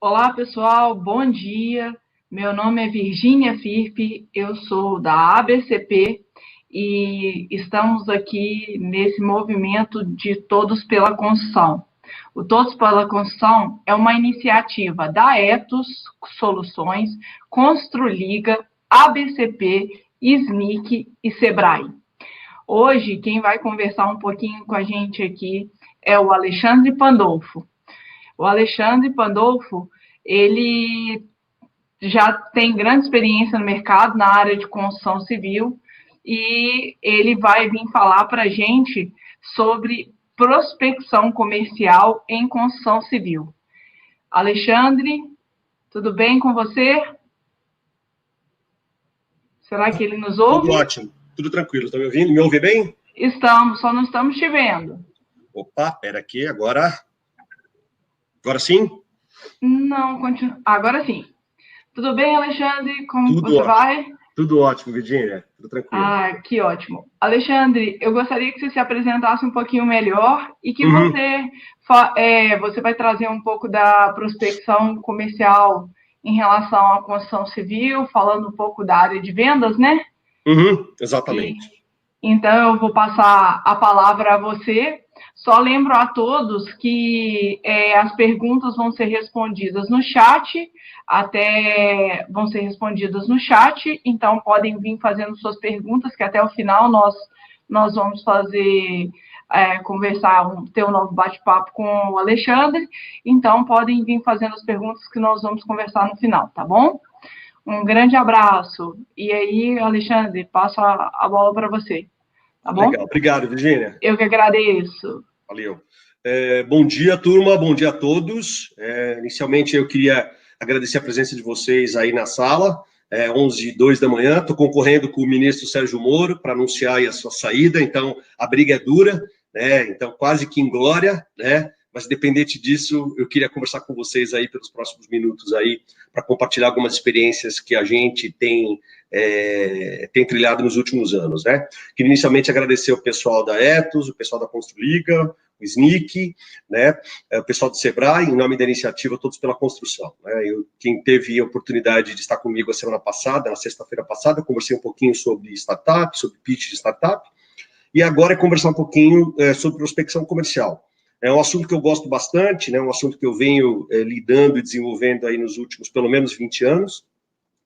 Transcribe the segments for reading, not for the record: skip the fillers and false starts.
Olá, pessoal, bom dia. Meu nome é Virgínia Firpe, eu sou da ABCP e estamos aqui nesse movimento de Todos pela Construção. O Todos pela Construção é uma iniciativa da Etos Soluções, Construliga, ABCP, SNIC e Sebrae. Hoje, quem vai conversar um pouquinho com a gente aqui é o Alexandre Pandolfo. O Alexandre Pandolfo, ele já tem grande experiência no mercado, na área de construção civil, e ele vai vir falar para a gente sobre prospecção comercial em construção civil. Alexandre, tudo bem com você? Será que ele nos ouve? Tudo ótimo, tudo tranquilo. Está me ouvindo? Me ouve bem? Estamos, só não estamos te vendo. Opa, pera aqui, agora sim? Não, continua. Agora sim. Tudo bem, Alexandre? Como Tudo você ótimo. vai? Tudo ótimo, Virgínia, tudo tranquilo. Ah, que ótimo. Alexandre, eu gostaria que você se apresentasse um pouquinho melhor e que você vai trazer um pouco da prospecção comercial em relação à construção civil, falando um pouco da área de vendas, né? Exatamente. Então, eu vou passar a palavra a você. Só lembro a todos que as perguntas vão ser respondidas no chat, vão ser respondidas no chat, então podem vir fazendo suas perguntas, que até o final nós vamos ter um novo bate-papo com o Alexandre, então podem vir fazendo as perguntas que nós vamos conversar no final, tá bom? Um grande abraço. E aí, Alexandre, passo a bola para você. Tá bom? Legal, obrigado, Virgínia. Eu que agradeço. Valeu. Bom dia, turma, bom dia a todos. Inicialmente, eu queria agradecer a presença de vocês aí na sala, 11h02 da manhã. Estou concorrendo com o ministro Sérgio Moro para anunciar aí a sua saída, então a briga é dura, né? Então quase que em glória, né? Mas, independente disso, eu queria conversar com vocês aí pelos próximos minutos aí, para compartilhar algumas experiências que a gente tem trilhado nos últimos anos, né? Queria inicialmente agradecer o pessoal da Etos, o pessoal da Construliga, o SNIC, né? O pessoal do Sebrae, em nome da iniciativa Todos pela Construção, né? Quem teve a oportunidade de estar comigo a semana passada, na sexta-feira passada, conversei um pouquinho sobre startup, sobre pitch de startup, e agora é conversar um pouquinho sobre prospecção comercial. É um assunto que eu gosto bastante, né? Um assunto que eu venho lidando e desenvolvendo aí nos últimos, pelo menos, 20 anos,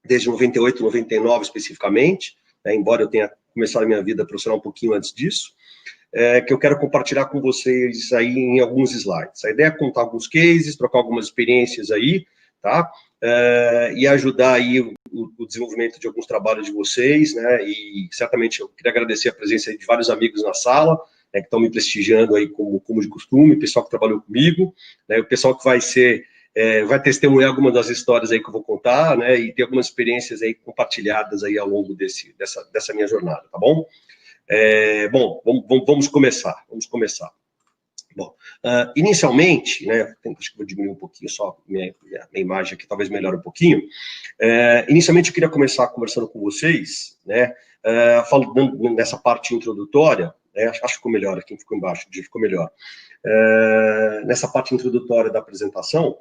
desde 98, 99 especificamente, né? Embora eu tenha começado a minha vida profissional um pouquinho antes disso, que eu quero compartilhar com vocês aí em alguns slides. A ideia é contar alguns cases, trocar algumas experiências aí, tá? E ajudar aí o desenvolvimento de alguns trabalhos de vocês, né? E certamente eu queria agradecer a presença de vários amigos na sala, né, que estão me prestigiando aí como de costume, o pessoal que trabalhou comigo, né, o pessoal que vai testemunhar algumas das histórias aí que eu vou contar, né, e ter algumas experiências aí compartilhadas aí ao longo dessa minha jornada, tá bom? Vamos começar. Bom, inicialmente, né, acho que vou diminuir um pouquinho só minha imagem aqui, talvez melhore um pouquinho. Inicialmente, eu queria começar conversando com vocês, né, falando nessa parte introdutória, acho que ficou melhor aqui, ficou embaixo, ficou melhor. Nessa parte introdutória da apresentação,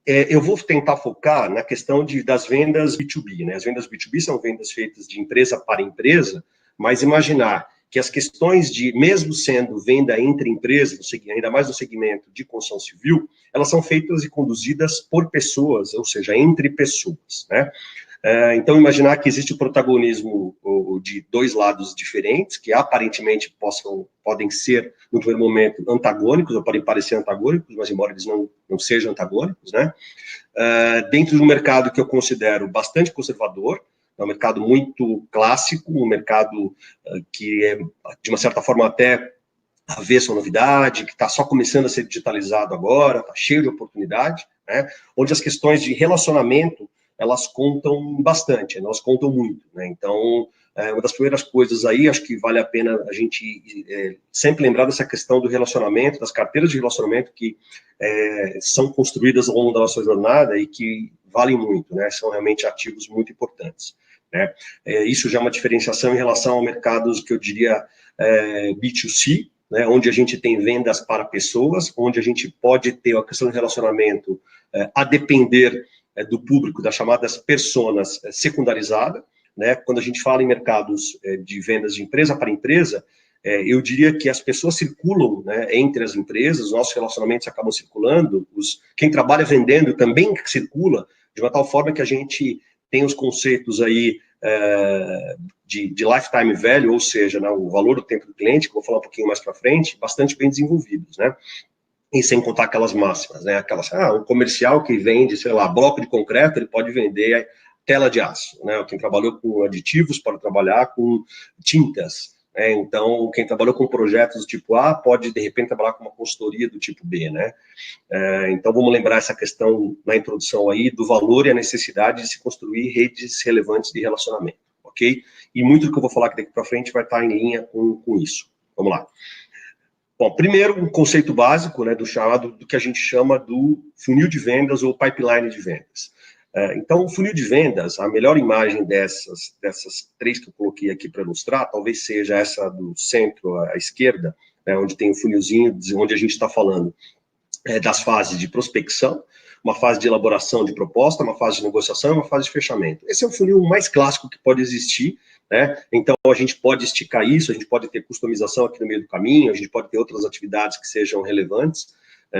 eu vou tentar focar na questão das vendas B2B, né? As vendas B2B são vendas feitas de empresa para empresa, mas imaginar que as questões mesmo sendo venda entre empresas, ainda mais no segmento de construção civil, elas são feitas e conduzidas por pessoas, ou seja, entre pessoas, né? Então, imaginar que existe o protagonismo de dois lados diferentes, que aparentemente podem ser, no primeiro momento, antagônicos, ou podem parecer antagônicos, mas embora eles não sejam antagônicos, né? Dentro de um mercado que eu considero bastante conservador, é um mercado muito clássico, um mercado que é, de uma certa forma, até avesso à novidade, que está só começando a ser digitalizado agora, está cheio de oportunidade, né? Onde as questões de relacionamento elas contam bastante, elas contam muito, né? Então, uma das primeiras coisas aí, acho que vale a pena a gente sempre lembrar dessa questão do relacionamento, das carteiras de relacionamento que são construídas ao longo da nossa jornada e que valem muito, né? São realmente ativos muito importantes, né? Isso já é uma diferenciação em relação a mercados que eu diria B2C, né, onde a gente tem vendas para pessoas, onde a gente pode ter a questão de relacionamento a depender do público, das chamadas personas secundarizada, né? Quando a gente fala em mercados de vendas de empresa para empresa, eu diria que as pessoas circulam, né, entre as empresas, os nossos relacionamentos acabam circulando, quem trabalha vendendo também circula, de uma tal forma que a gente tem os conceitos aí de lifetime value, ou seja, né, o valor do tempo do cliente, que eu vou falar um pouquinho mais para frente, bastante bem desenvolvidos, né? E sem contar aquelas máximas, né? Aquelas, um comercial que vende, sei lá, bloco de concreto, ele pode vender tela de aço, né? Quem trabalhou com aditivos pode trabalhar com tintas, né? Então, quem trabalhou com projetos do tipo A pode, de repente, trabalhar com uma consultoria do tipo B, né? Então, vamos lembrar essa questão na introdução aí do valor e a necessidade de se construir redes relevantes de relacionamento, ok? E muito do que eu vou falar aqui daqui para frente vai estar em linha com isso. Vamos lá. Bom, primeiro, um conceito básico, né, do que a gente chama do funil de vendas ou pipeline de vendas. Então, o funil de vendas, a melhor imagem dessas três que eu coloquei aqui para ilustrar, talvez seja essa do centro à esquerda, né, onde tem o funilzinho, onde a gente está falando das fases de prospecção, uma fase de elaboração de proposta, uma fase de negociação e uma fase de fechamento. Esse é o funil mais clássico que pode existir, né? Então, a gente pode esticar isso, a gente pode ter customização aqui no meio do caminho, a gente pode ter outras atividades que sejam relevantes,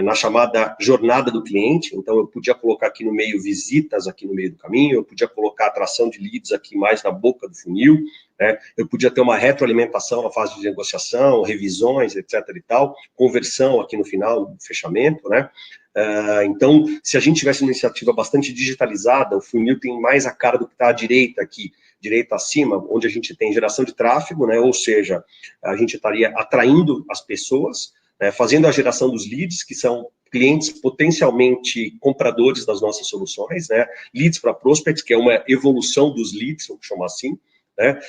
na chamada jornada do cliente. Então, eu podia colocar aqui no meio visitas aqui no meio do caminho, eu podia colocar atração de leads aqui mais na boca do funil, né? Eu podia ter uma retroalimentação na fase de negociação, revisões, etc. e tal, conversão aqui no final, fechamento, né? Então, se a gente tivesse uma iniciativa bastante digitalizada, o funil tem mais a cara do que está à direita aqui, direita acima, onde a gente tem geração de tráfego, né? Ou seja, a gente estaria atraindo as pessoas, fazendo a geração dos leads, que são clientes potencialmente compradores das nossas soluções, né? Leads para prospects, que é uma evolução dos leads, vamos chamar assim, né?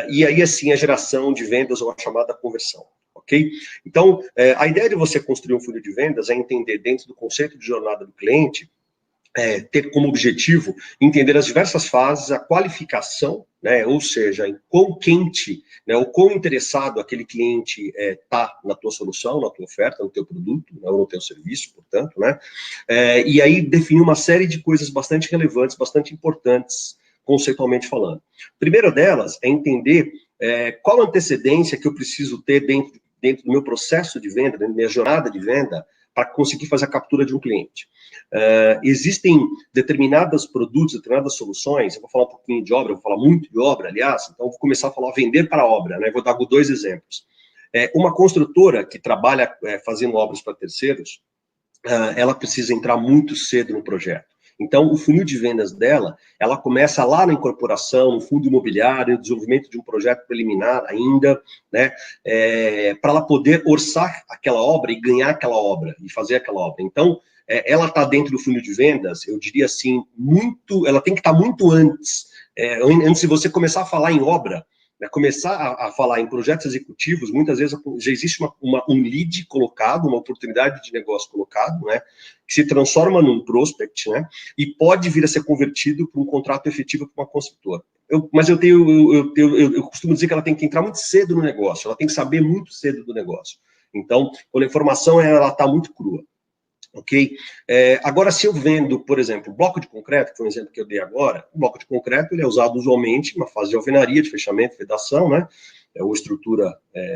E aí, assim, a geração de vendas ou a chamada conversão, ok? Então, a ideia de você construir um funil de vendas é entender, dentro do conceito de jornada do cliente, ter como objetivo entender as diversas fases, a qualificação, né, ou seja, em quão quente, né, ou quão interessado aquele cliente está na tua solução, na tua oferta, no teu produto, né, ou no teu serviço, portanto, né, e aí definir uma série de coisas bastante relevantes, bastante importantes, conceitualmente falando. A primeira delas é entender qual a antecedência que eu preciso ter dentro do meu processo de venda, dentro da minha jornada de venda, para conseguir fazer a captura de um cliente. Existem determinados produtos, determinadas soluções, eu vou falar um pouquinho de obra, eu vou falar muito de obra, aliás, então eu vou começar a falar vender para obra, né? Vou dar 2 exemplos. Uma construtora que trabalha fazendo obras para terceiros, ela precisa entrar muito cedo no projeto. Então, o funil de vendas dela, ela começa lá na incorporação, no fundo imobiliário, no desenvolvimento de um projeto preliminar ainda, né, para ela poder orçar aquela obra e ganhar aquela obra, e fazer aquela obra. Então, ela está dentro do funil de vendas, eu diria assim, ela tem que estar muito antes de você começar a falar em obra, né, começar a falar em projetos executivos, muitas vezes já existe um lead colocado, uma oportunidade de negócio colocado, né, que se transforma num prospect, né, e pode vir a ser convertido para um contrato efetivo para uma construtora. Mas eu costumo dizer que ela tem que entrar muito cedo no negócio, ela tem que saber muito cedo do negócio. Então, quando a informação ela está muito crua. Ok? Agora, se eu vendo, por exemplo, bloco de concreto, que foi um exemplo que eu dei agora, o bloco de concreto ele é usado usualmente na fase de alvenaria, de fechamento, vedação, né? Ou estrutura,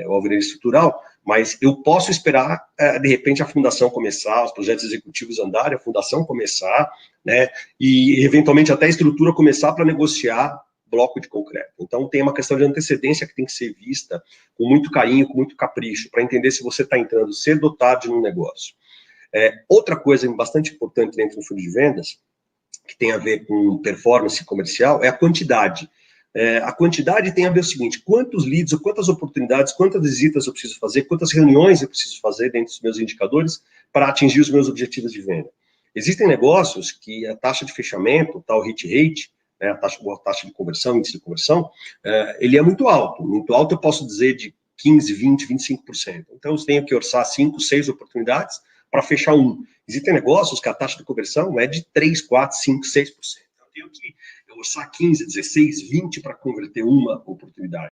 ou alvenaria estrutural, mas eu posso esperar, de repente, a fundação começar, os projetos executivos andarem, a fundação começar, né? E, eventualmente, até a estrutura começar para negociar bloco de concreto. Então, tem uma questão de antecedência que tem que ser vista com muito carinho, com muito capricho, para entender se você está entrando cedo ou tarde no negócio. Outra coisa bastante importante dentro do funil de vendas, que tem a ver com performance comercial, é a quantidade. A quantidade tem a ver com o seguinte: quantos leads, quantas oportunidades, quantas visitas eu preciso fazer, quantas reuniões eu preciso fazer dentro dos meus indicadores para atingir os meus objetivos de venda. Existem negócios que a taxa de fechamento, tal hit rate, né, a taxa de conversão, índice de conversão, ele é muito alto. Muito alto eu posso dizer de 15, 20, 25%. Então eu tenho que orçar 5, 6 oportunidades para fechar um. Existem negócios que a taxa de conversão é de 3, 4, 5, 6%. Então, eu tenho que orçar 15, 16, 20 para converter uma oportunidade.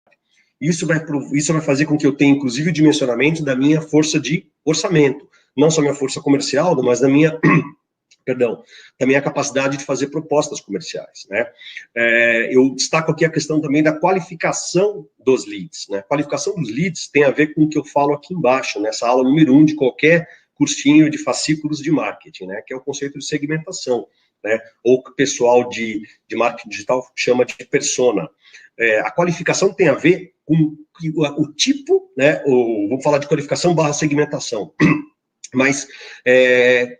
Isso vai fazer com que eu tenha, inclusive, o dimensionamento da minha força de orçamento, não só minha força comercial, mas da minha, perdão, da minha capacidade de fazer propostas comerciais, né? Eu destaco aqui a questão também da qualificação dos leads, né? A qualificação dos leads tem a ver com o que eu falo aqui embaixo, nessa aula número 1 de qualquer cursinho de fascículos de marketing, né? Que é o conceito de segmentação, né? Ou que o pessoal de marketing digital chama de persona. A qualificação tem a ver com o tipo, né? Vamos falar de qualificação barra segmentação. Mas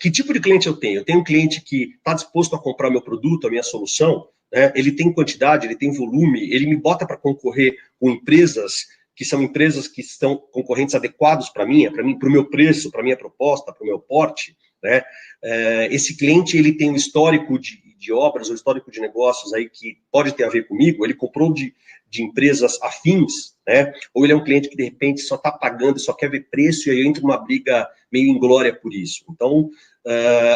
que tipo de cliente eu tenho? Eu tenho um cliente que está disposto a comprar meu produto, a minha solução, né? Ele tem quantidade, ele tem volume, ele me bota para concorrer com empresas que são empresas que estão concorrentes adequados para mim, para o meu preço, para a minha proposta, para o meu porte, né? Esse cliente, ele tem um histórico de obras, um histórico de negócios aí que pode ter a ver comigo, ele comprou de empresas afins, né? Ou ele é um cliente que, de repente, só está pagando, só quer ver preço, e aí entra uma briga meio inglória por isso. Então,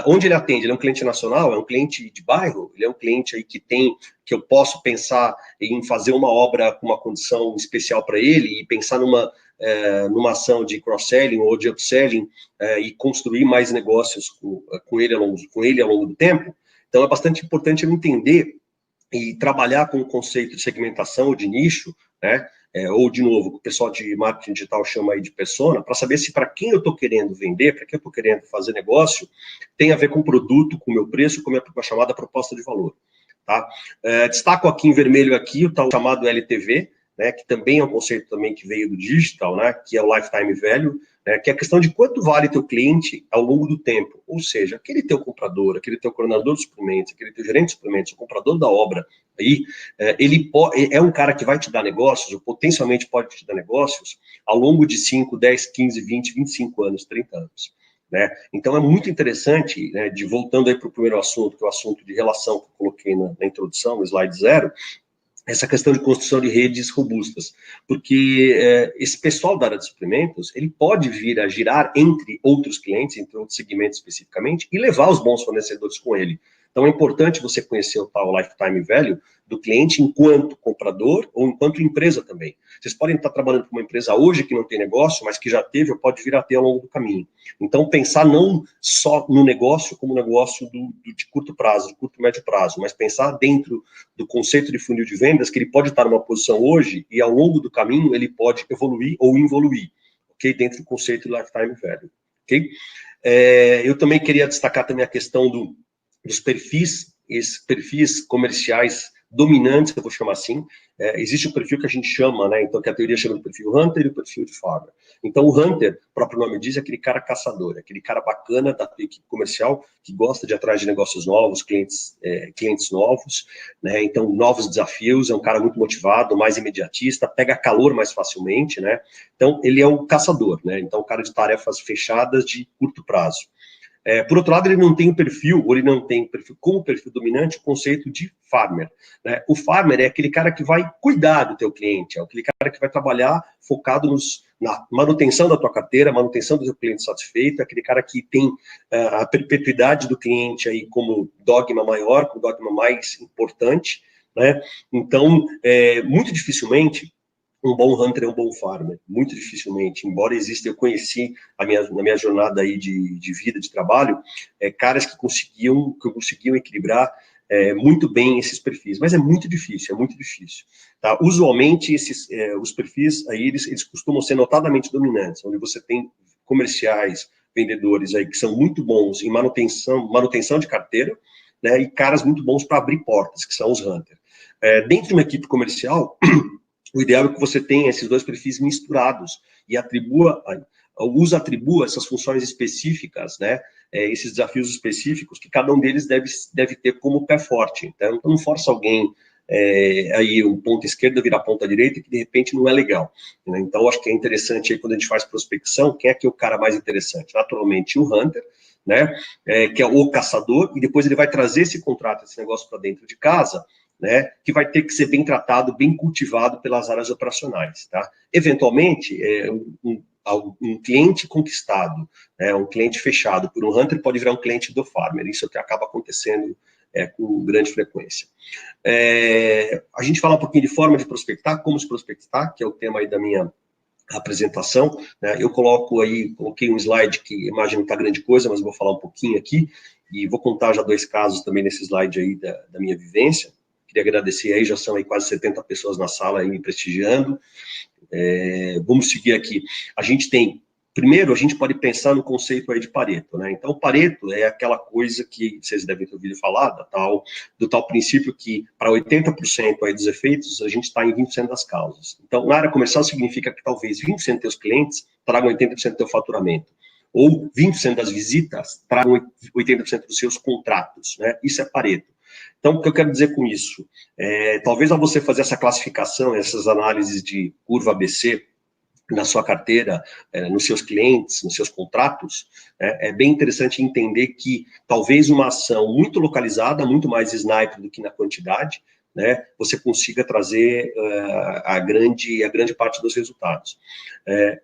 onde ele atende? Ele é um cliente nacional? É um cliente de bairro? Ele é um cliente aí que eu posso pensar em fazer uma obra com uma condição especial para ele e pensar numa ação de cross-selling ou de upselling e construir mais negócios com ele ao longo do tempo. Então, é bastante importante eu entender e trabalhar com o conceito de segmentação ou de nicho, né? Ou, de novo, o pessoal de marketing digital chama aí de persona, para saber se para quem eu estou querendo vender, para quem eu estou querendo fazer negócio, tem a ver com o produto, com o meu preço, com a minha chamada proposta de valor. Tá? Destaco aqui em vermelho aqui o tal chamado LTV, né, que também é um conceito também que veio do digital, né, que é o Lifetime Value, né, que é a questão de quanto vale teu cliente ao longo do tempo. Ou seja, aquele teu comprador, aquele teu coordenador de suprimentos, aquele teu gerente de suprimentos, o comprador da obra, aí, ele é um cara que vai te dar negócios, ou potencialmente pode te dar negócios, ao longo de 5, 10, 15, 20, 25 anos, 30 anos. Né? Então, é muito interessante, né, voltando aí para o primeiro assunto, que é o assunto de relação que eu coloquei na introdução, no slide 0, essa questão de construção de redes robustas, porque esse pessoal da área de suprimentos, ele pode vir a girar entre outros clientes, entre outros segmentos especificamente, e levar os bons fornecedores com ele. Então, é importante você conhecer o tal lifetime value do cliente enquanto comprador ou enquanto empresa também. Vocês podem estar trabalhando com uma empresa hoje que não tem negócio, mas que já teve ou pode vir a ter ao longo do caminho. Então, pensar não só no negócio como negócio de curto prazo, de curto e médio prazo, mas pensar dentro do conceito de funil de vendas, que ele pode estar numa posição hoje e ao longo do caminho ele pode evoluir ou involuir, ok? Dentro do conceito de lifetime value, ok? Eu também queria destacar também a questão dos perfis, esses perfis comerciais dominantes, eu vou chamar assim. Existe um perfil que a gente chama, né, então que a teoria chama de perfil Hunter e o perfil de Farmer. Então o Hunter, o próprio nome diz, é aquele cara caçador, é aquele cara bacana da equipe comercial que gosta de ir atrás de negócios novos, clientes novos, né, então novos desafios, é um cara muito motivado, mais imediatista, pega calor mais facilmente, né, então ele é um caçador, né, então um cara de tarefas fechadas de curto prazo. Por outro lado, ele não tem o perfil, ou ele não tem perfil, como perfil dominante, o conceito de farmer. Né? O farmer é aquele cara que vai cuidar do teu cliente, é aquele cara que vai trabalhar focado na manutenção da tua carteira, manutenção do teu cliente satisfeito, é aquele cara que tem a perpetuidade do cliente aí como dogma maior, como dogma mais importante. Né? Então, muito dificilmente, um bom hunter é um bom farmer, muito dificilmente, embora exista, eu conheci na minha jornada aí de vida, de trabalho, caras que conseguiam equilibrar muito bem esses perfis, mas é muito difícil, tá? Usualmente, os perfis aí, eles costumam ser notadamente dominantes, onde você tem comerciais, vendedores aí que são muito bons em manutenção de carteira, né, e caras muito bons para abrir portas, que são os hunters. Dentro de uma equipe comercial, o ideal é que você tenha esses dois perfis misturados e atribua essas funções específicas, né? Esses desafios específicos que cada um deles deve ter como pé forte. Então, não força alguém aí um ponta esquerda virar ponta direita que de repente não é legal. Né? Então, acho que é interessante aí quando a gente faz prospecção, quem é que é o cara mais interessante? Naturalmente, o hunter, né? Que é o caçador, e depois ele vai trazer esse contrato, esse negócio para dentro de casa, né, que vai ter que ser bem tratado, bem cultivado pelas áreas operacionais, tá? Eventualmente, um cliente conquistado, né, um cliente fechado por um hunter pode virar um cliente do farmer, isso que acaba acontecendo com grande frequência. A gente fala um pouquinho de forma de prospectar, como se prospectar, que é o tema aí da minha apresentação, né? Eu coloquei um slide que a imagem não está grande coisa, mas vou falar um pouquinho aqui, e vou contar já 2 casos também nesse slide aí da minha vivência. Queria agradecer aí, já são aí quase 70 pessoas na sala aí me prestigiando. Vamos seguir aqui. Primeiro, a gente pode pensar no conceito aí de Pareto, né? Então, Pareto é aquela coisa que vocês devem ter ouvido falar, do tal princípio que, para 80% aí dos efeitos, a gente está em 20% das causas. Então, na área comercial significa que talvez 20% dos teus clientes tragam 80% do teu faturamento, ou 20% das visitas tragam 80% dos seus contratos, né? Isso é Pareto. Então, o que eu quero dizer com isso? Talvez ao você fazer essa classificação, essas análises de curva ABC, na sua carteira, nos seus clientes, nos seus contratos, é bem interessante entender que talvez uma ação muito localizada, muito mais sniper do que na quantidade, né, você consiga trazer a grande parte dos resultados.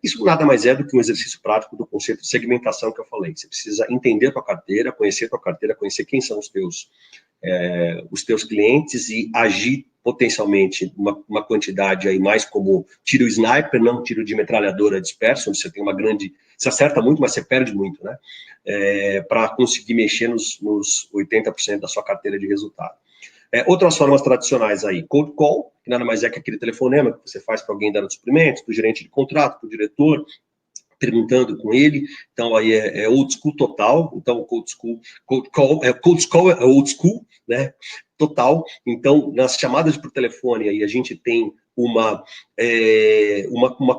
Isso nada mais é do que um exercício prático do conceito de segmentação que eu falei. Você precisa entender a tua carteira, conhecer quem são os teus clientes e agir potencialmente uma quantidade aí mais como tiro sniper, não tiro de metralhadora disperso, onde você tem você acerta muito, mas você perde muito, né? Para conseguir mexer nos 80% da sua carteira de resultado. Outras formas tradicionais aí, cold call, que nada mais é que aquele telefonema que você faz para alguém dando suprimentos, para o gerente de contrato, para o diretor, perguntando com ele. Então aí é old school total. Então cold call é old school, né, total. Então nas chamadas por telefone aí a gente tem uma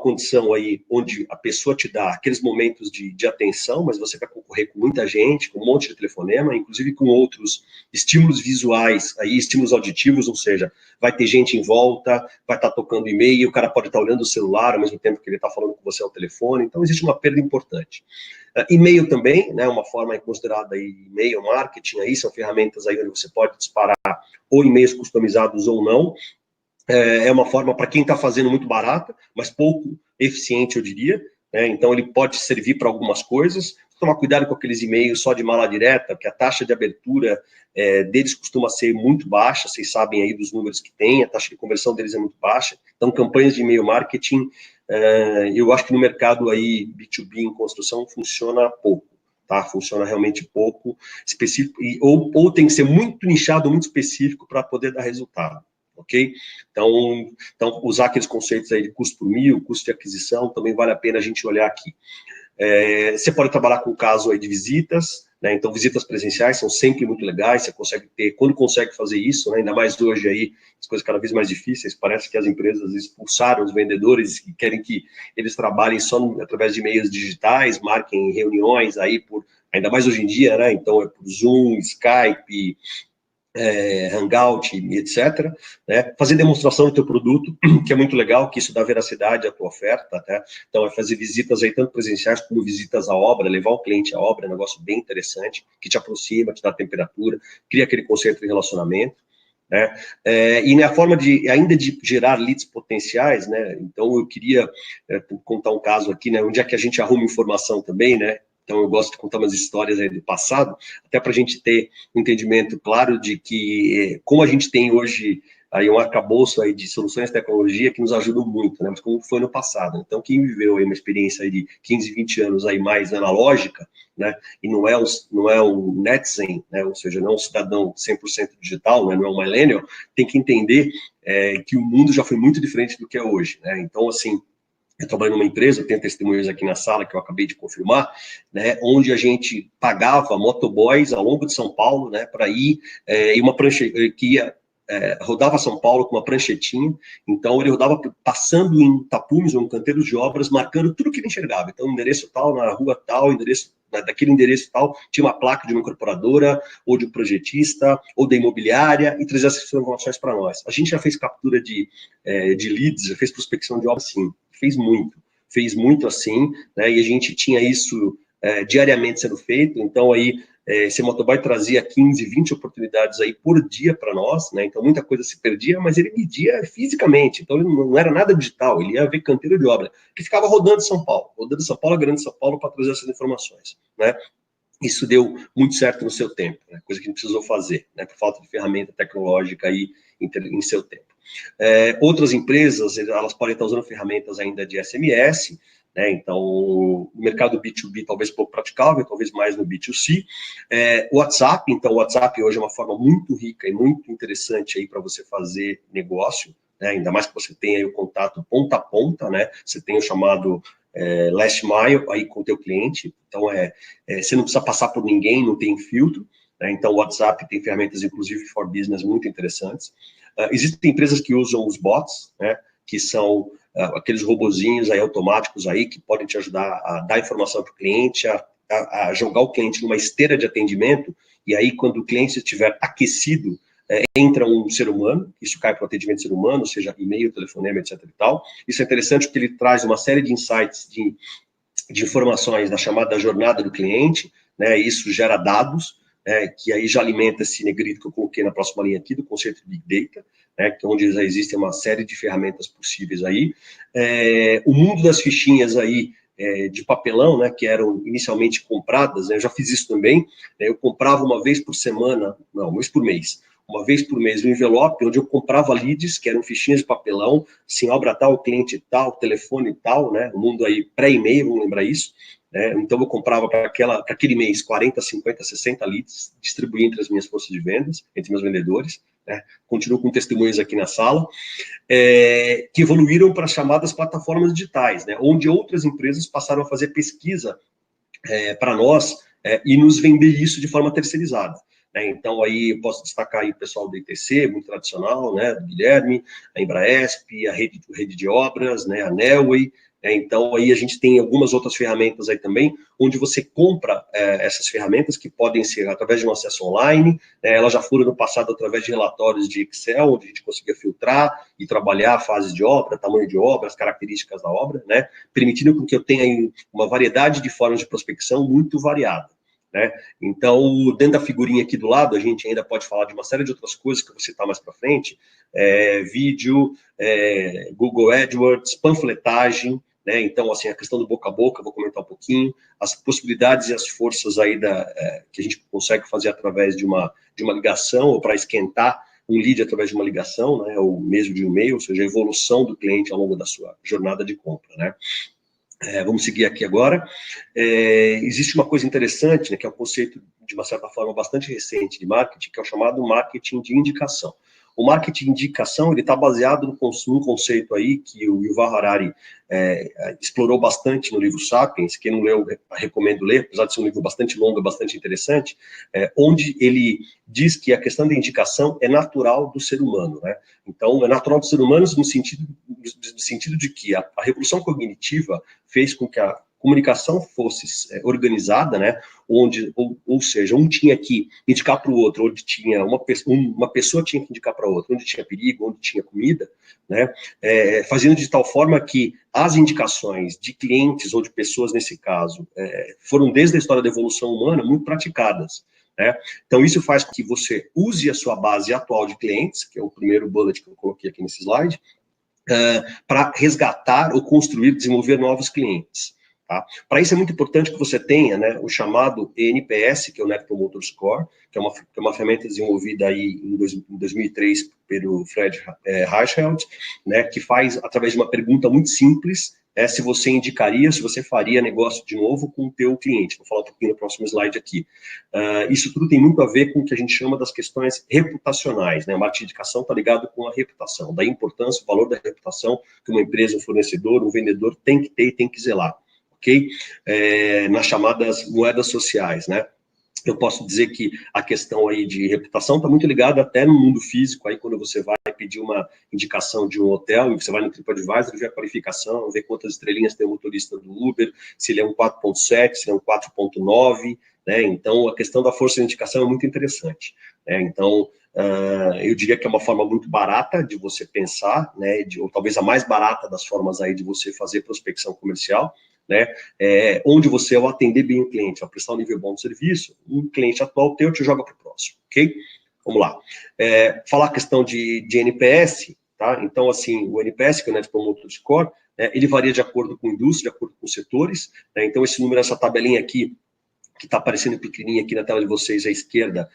condição aí onde a pessoa te dá aqueles momentos de atenção, mas você vai concorrer com muita gente, com um monte de telefonema, inclusive com outros estímulos visuais, aí estímulos auditivos, ou seja, vai ter gente em volta, vai estar tocando e-mail, o cara pode estar olhando o celular ao mesmo tempo que ele está falando com você ao telefone, então existe uma perda importante. E-mail também, né, uma forma considerada aí, e-mail marketing, aí são ferramentas aí onde você pode disparar ou e-mails customizados ou não. É uma forma para quem está fazendo muito barata, mas pouco eficiente, eu diria, né? Então ele pode servir para algumas coisas. Tomar cuidado com aqueles e-mails só de mala direta, porque a taxa de abertura deles costuma ser muito baixa, vocês sabem aí dos números que tem, a taxa de conversão deles é muito baixa. Então, campanhas de e-mail marketing, eu acho que no mercado aí B2B em construção funciona pouco. Tá? Funciona realmente pouco, específico, ou tem que ser muito nichado, muito específico para poder dar resultado. Ok? Então, usar aqueles conceitos aí de custo por mil, custo de aquisição, também vale a pena a gente olhar aqui. Você pode trabalhar com o caso aí de visitas, né? Então visitas presenciais são sempre muito legais, você consegue ter, quando consegue fazer isso, né? Ainda mais hoje aí, as coisas cada vez mais difíceis, parece que as empresas expulsaram os vendedores e querem que eles trabalhem só através de meios digitais, marquem reuniões aí ainda mais hoje em dia, né? Então é por Zoom, Skype, Hangout, etc., né? Fazer demonstração do teu produto, que é muito legal, que isso dá veracidade à tua oferta, né? Então, fazer visitas aí, tanto presenciais como visitas à obra, levar o cliente à obra, é um negócio bem interessante, que te aproxima, te dá temperatura, cria aquele conceito de relacionamento, né? E na forma ainda de gerar leads potenciais, né? Então, eu queria contar um caso aqui, né? Onde é que a gente arruma informação também, né? Então, eu gosto de contar umas histórias aí do passado, até para a gente ter um entendimento claro de que, como a gente tem hoje aí um arcabouço aí de soluções de tecnologia que nos ajudam muito, né? Mas como foi no passado. Então, quem viveu aí uma experiência aí de 15, 20 anos aí mais analógica, né? E não é um Netizen, né? Ou seja, não é um cidadão 100% digital, né? Não é um millennial, tem que entender que o mundo já foi muito diferente do que é hoje, né? Então, assim, eu trabalho numa empresa, eu tenho testemunhos aqui na sala que eu acabei de confirmar, né, onde a gente pagava motoboys ao longo de São Paulo, né, para ir em uma prancha que rodava São Paulo com uma pranchetinha. Então ele rodava passando em tapumes ou em canteiros de obras, marcando tudo que ele enxergava. Então, endereço tal, na rua tal, endereço daquele endereço tal, tinha uma placa de uma incorporadora, ou de um projetista, ou da imobiliária, e trazia essas informações para nós. A gente já fez captura de leads, já fez prospecção de obras, sim, fez muito assim, né, e a gente tinha isso diariamente sendo feito. Então aí esse motoboy trazia 15, 20 oportunidades aí por dia para nós, né? Então muita coisa se perdia, mas ele media fisicamente, então ele não era nada digital, ele ia ver canteiro de obra, que ficava rodando São Paulo, a Grande São Paulo para trazer essas informações, né? isso deu muito certo no seu tempo, né? Coisa que a gente precisou fazer, né? Por falta de ferramenta tecnológica aí em seu tempo. Outras empresas, elas podem estar usando ferramentas ainda de SMS, né? Então, o mercado B2B talvez pouco praticável, talvez mais no B2C. O WhatsApp, então, o WhatsApp hoje é uma forma muito rica e muito interessante aí para você fazer negócio, né? Ainda mais que você tenha aí o contato ponta a ponta, né? Você tem o chamado last mile aí com o teu cliente, então você não precisa passar por ninguém, não tem filtro, né? Então o WhatsApp tem ferramentas, inclusive for business, muito interessantes. Existem empresas que usam os bots, né? Que são aqueles robozinhos aí automáticos aí que podem te ajudar a dar informação para o cliente, a jogar o cliente numa esteira de atendimento, e aí quando o cliente estiver aquecido, entra um ser humano, isso cai para o atendimento ser humano, seja e-mail, telefonema, etc e tal. Isso é interessante porque ele traz uma série de insights, de informações da chamada jornada do cliente, né? Isso gera dados, que aí já alimenta esse negrito que eu coloquei na próxima linha aqui, do conceito de Big Data, né? Onde já existem uma série de ferramentas possíveis aí. O mundo das fichinhas aí, de papelão, né, que eram inicialmente compradas, né, eu já fiz isso também, né, eu comprava uma vez por semana, não, uma vez por mês, um envelope onde eu comprava leads, que eram fichinhas de papelão, assim, obra tal, cliente tal, telefone tal, né, o mundo aí pré-e-mail, vamos lembrar isso, né, então eu comprava para aquele mês 40, 50, 60 leads, distribuía entre as minhas forças de vendas, entre meus vendedores, né, continuo com testemunhos aqui na sala, que evoluíram para as chamadas plataformas digitais, né, onde outras empresas passaram a fazer pesquisa para nós e nos vender isso de forma terceirizada. Né? Então, aí eu posso destacar aí o pessoal do ITC, muito tradicional, né, do Guilherme, a Embraesp, a rede de obras, né, a Nelway. Então, aí a gente tem algumas outras ferramentas aí também, onde você compra essas ferramentas, que podem ser através de um acesso online, elas já foram no passado através de relatórios de Excel, onde a gente conseguia filtrar e trabalhar fases de obra, tamanho de obra, as características da obra, né, permitindo que eu tenha aí uma variedade de formas de prospecção muito variada. Né? Então, dentro da figurinha aqui do lado, a gente ainda pode falar de uma série de outras coisas que eu vou citar mais para frente, vídeo, Google AdWords, panfletagem, né? Então, assim, a questão do boca a boca, vou comentar um pouquinho, as possibilidades e as forças aí que a gente consegue fazer através de uma ligação, ou para esquentar um lead através de uma ligação, né? Ou mesmo de um e-mail, ou seja, a evolução do cliente ao longo da sua jornada de compra, né? Vamos seguir aqui agora. Existe uma coisa interessante, né, que é um conceito, de uma certa forma, bastante recente de marketing, que é o chamado marketing de indicação. O marketing de indicação, ele está baseado num conceito aí que o Yuval Harari explorou bastante no livro Sapiens. Quem não leu, recomendo ler, apesar de ser um livro bastante longo, bastante interessante, onde ele diz que a questão da indicação é natural do ser humano, né? Então, é natural do ser humano no sentido de que a revolução cognitiva fez com que a comunicação fosse organizada, né, onde, ou seja, um tinha que indicar para o outro, onde tinha uma pessoa tinha que indicar para outra, onde tinha perigo, onde tinha comida, né, fazendo de tal forma que as indicações de clientes ou de pessoas, nesse caso, foram desde a história da evolução humana muito praticadas. Né? Então, isso faz com que você use a sua base atual de clientes, que é o primeiro bullet que eu coloquei aqui nesse slide, para resgatar ou construir, desenvolver novos clientes. Tá? Para isso é muito importante que você tenha, né, o chamado NPS, que é o Net Promoter Score, que é uma ferramenta desenvolvida aí em 2003 pelo Fred Reichheld, né, que faz, através de uma pergunta muito simples, se você indicaria, se você faria negócio de novo com o teu cliente. Vou falar um pouquinho no próximo slide aqui. Isso tudo tem muito a ver com o que a gente chama das questões reputacionais, né? A marketing de indicação está ligado com a reputação, da importância, o valor da reputação que uma empresa, um fornecedor, um vendedor tem que ter e tem que zelar, ok? Nas chamadas moedas sociais, né? Eu posso dizer que a questão aí de reputação está muito ligada até no mundo físico, aí quando você vai pedir uma indicação de um hotel, e você vai no TripAdvisor, vê a qualificação, vê quantas estrelinhas tem o motorista do Uber, se ele é um 4.7, se ele é um 4.9, né? Então, a questão da força de indicação é muito interessante, né? Então, eu diria que é uma forma muito barata de você pensar, né? Ou talvez a mais barata das formas aí de você fazer prospecção comercial, né? Onde você, ao atender bem o cliente, ao prestar um nível bom de serviço, o cliente atual teu te joga para o próximo, ok? Vamos lá. Falar a questão de NPS, tá? Então, assim, o NPS, que é o Net Promoter Score, ele varia de acordo com a indústria, de acordo com os setores, né? Então, esse número, essa tabelinha aqui, que está aparecendo pequenininha aqui na tela de vocês à esquerda,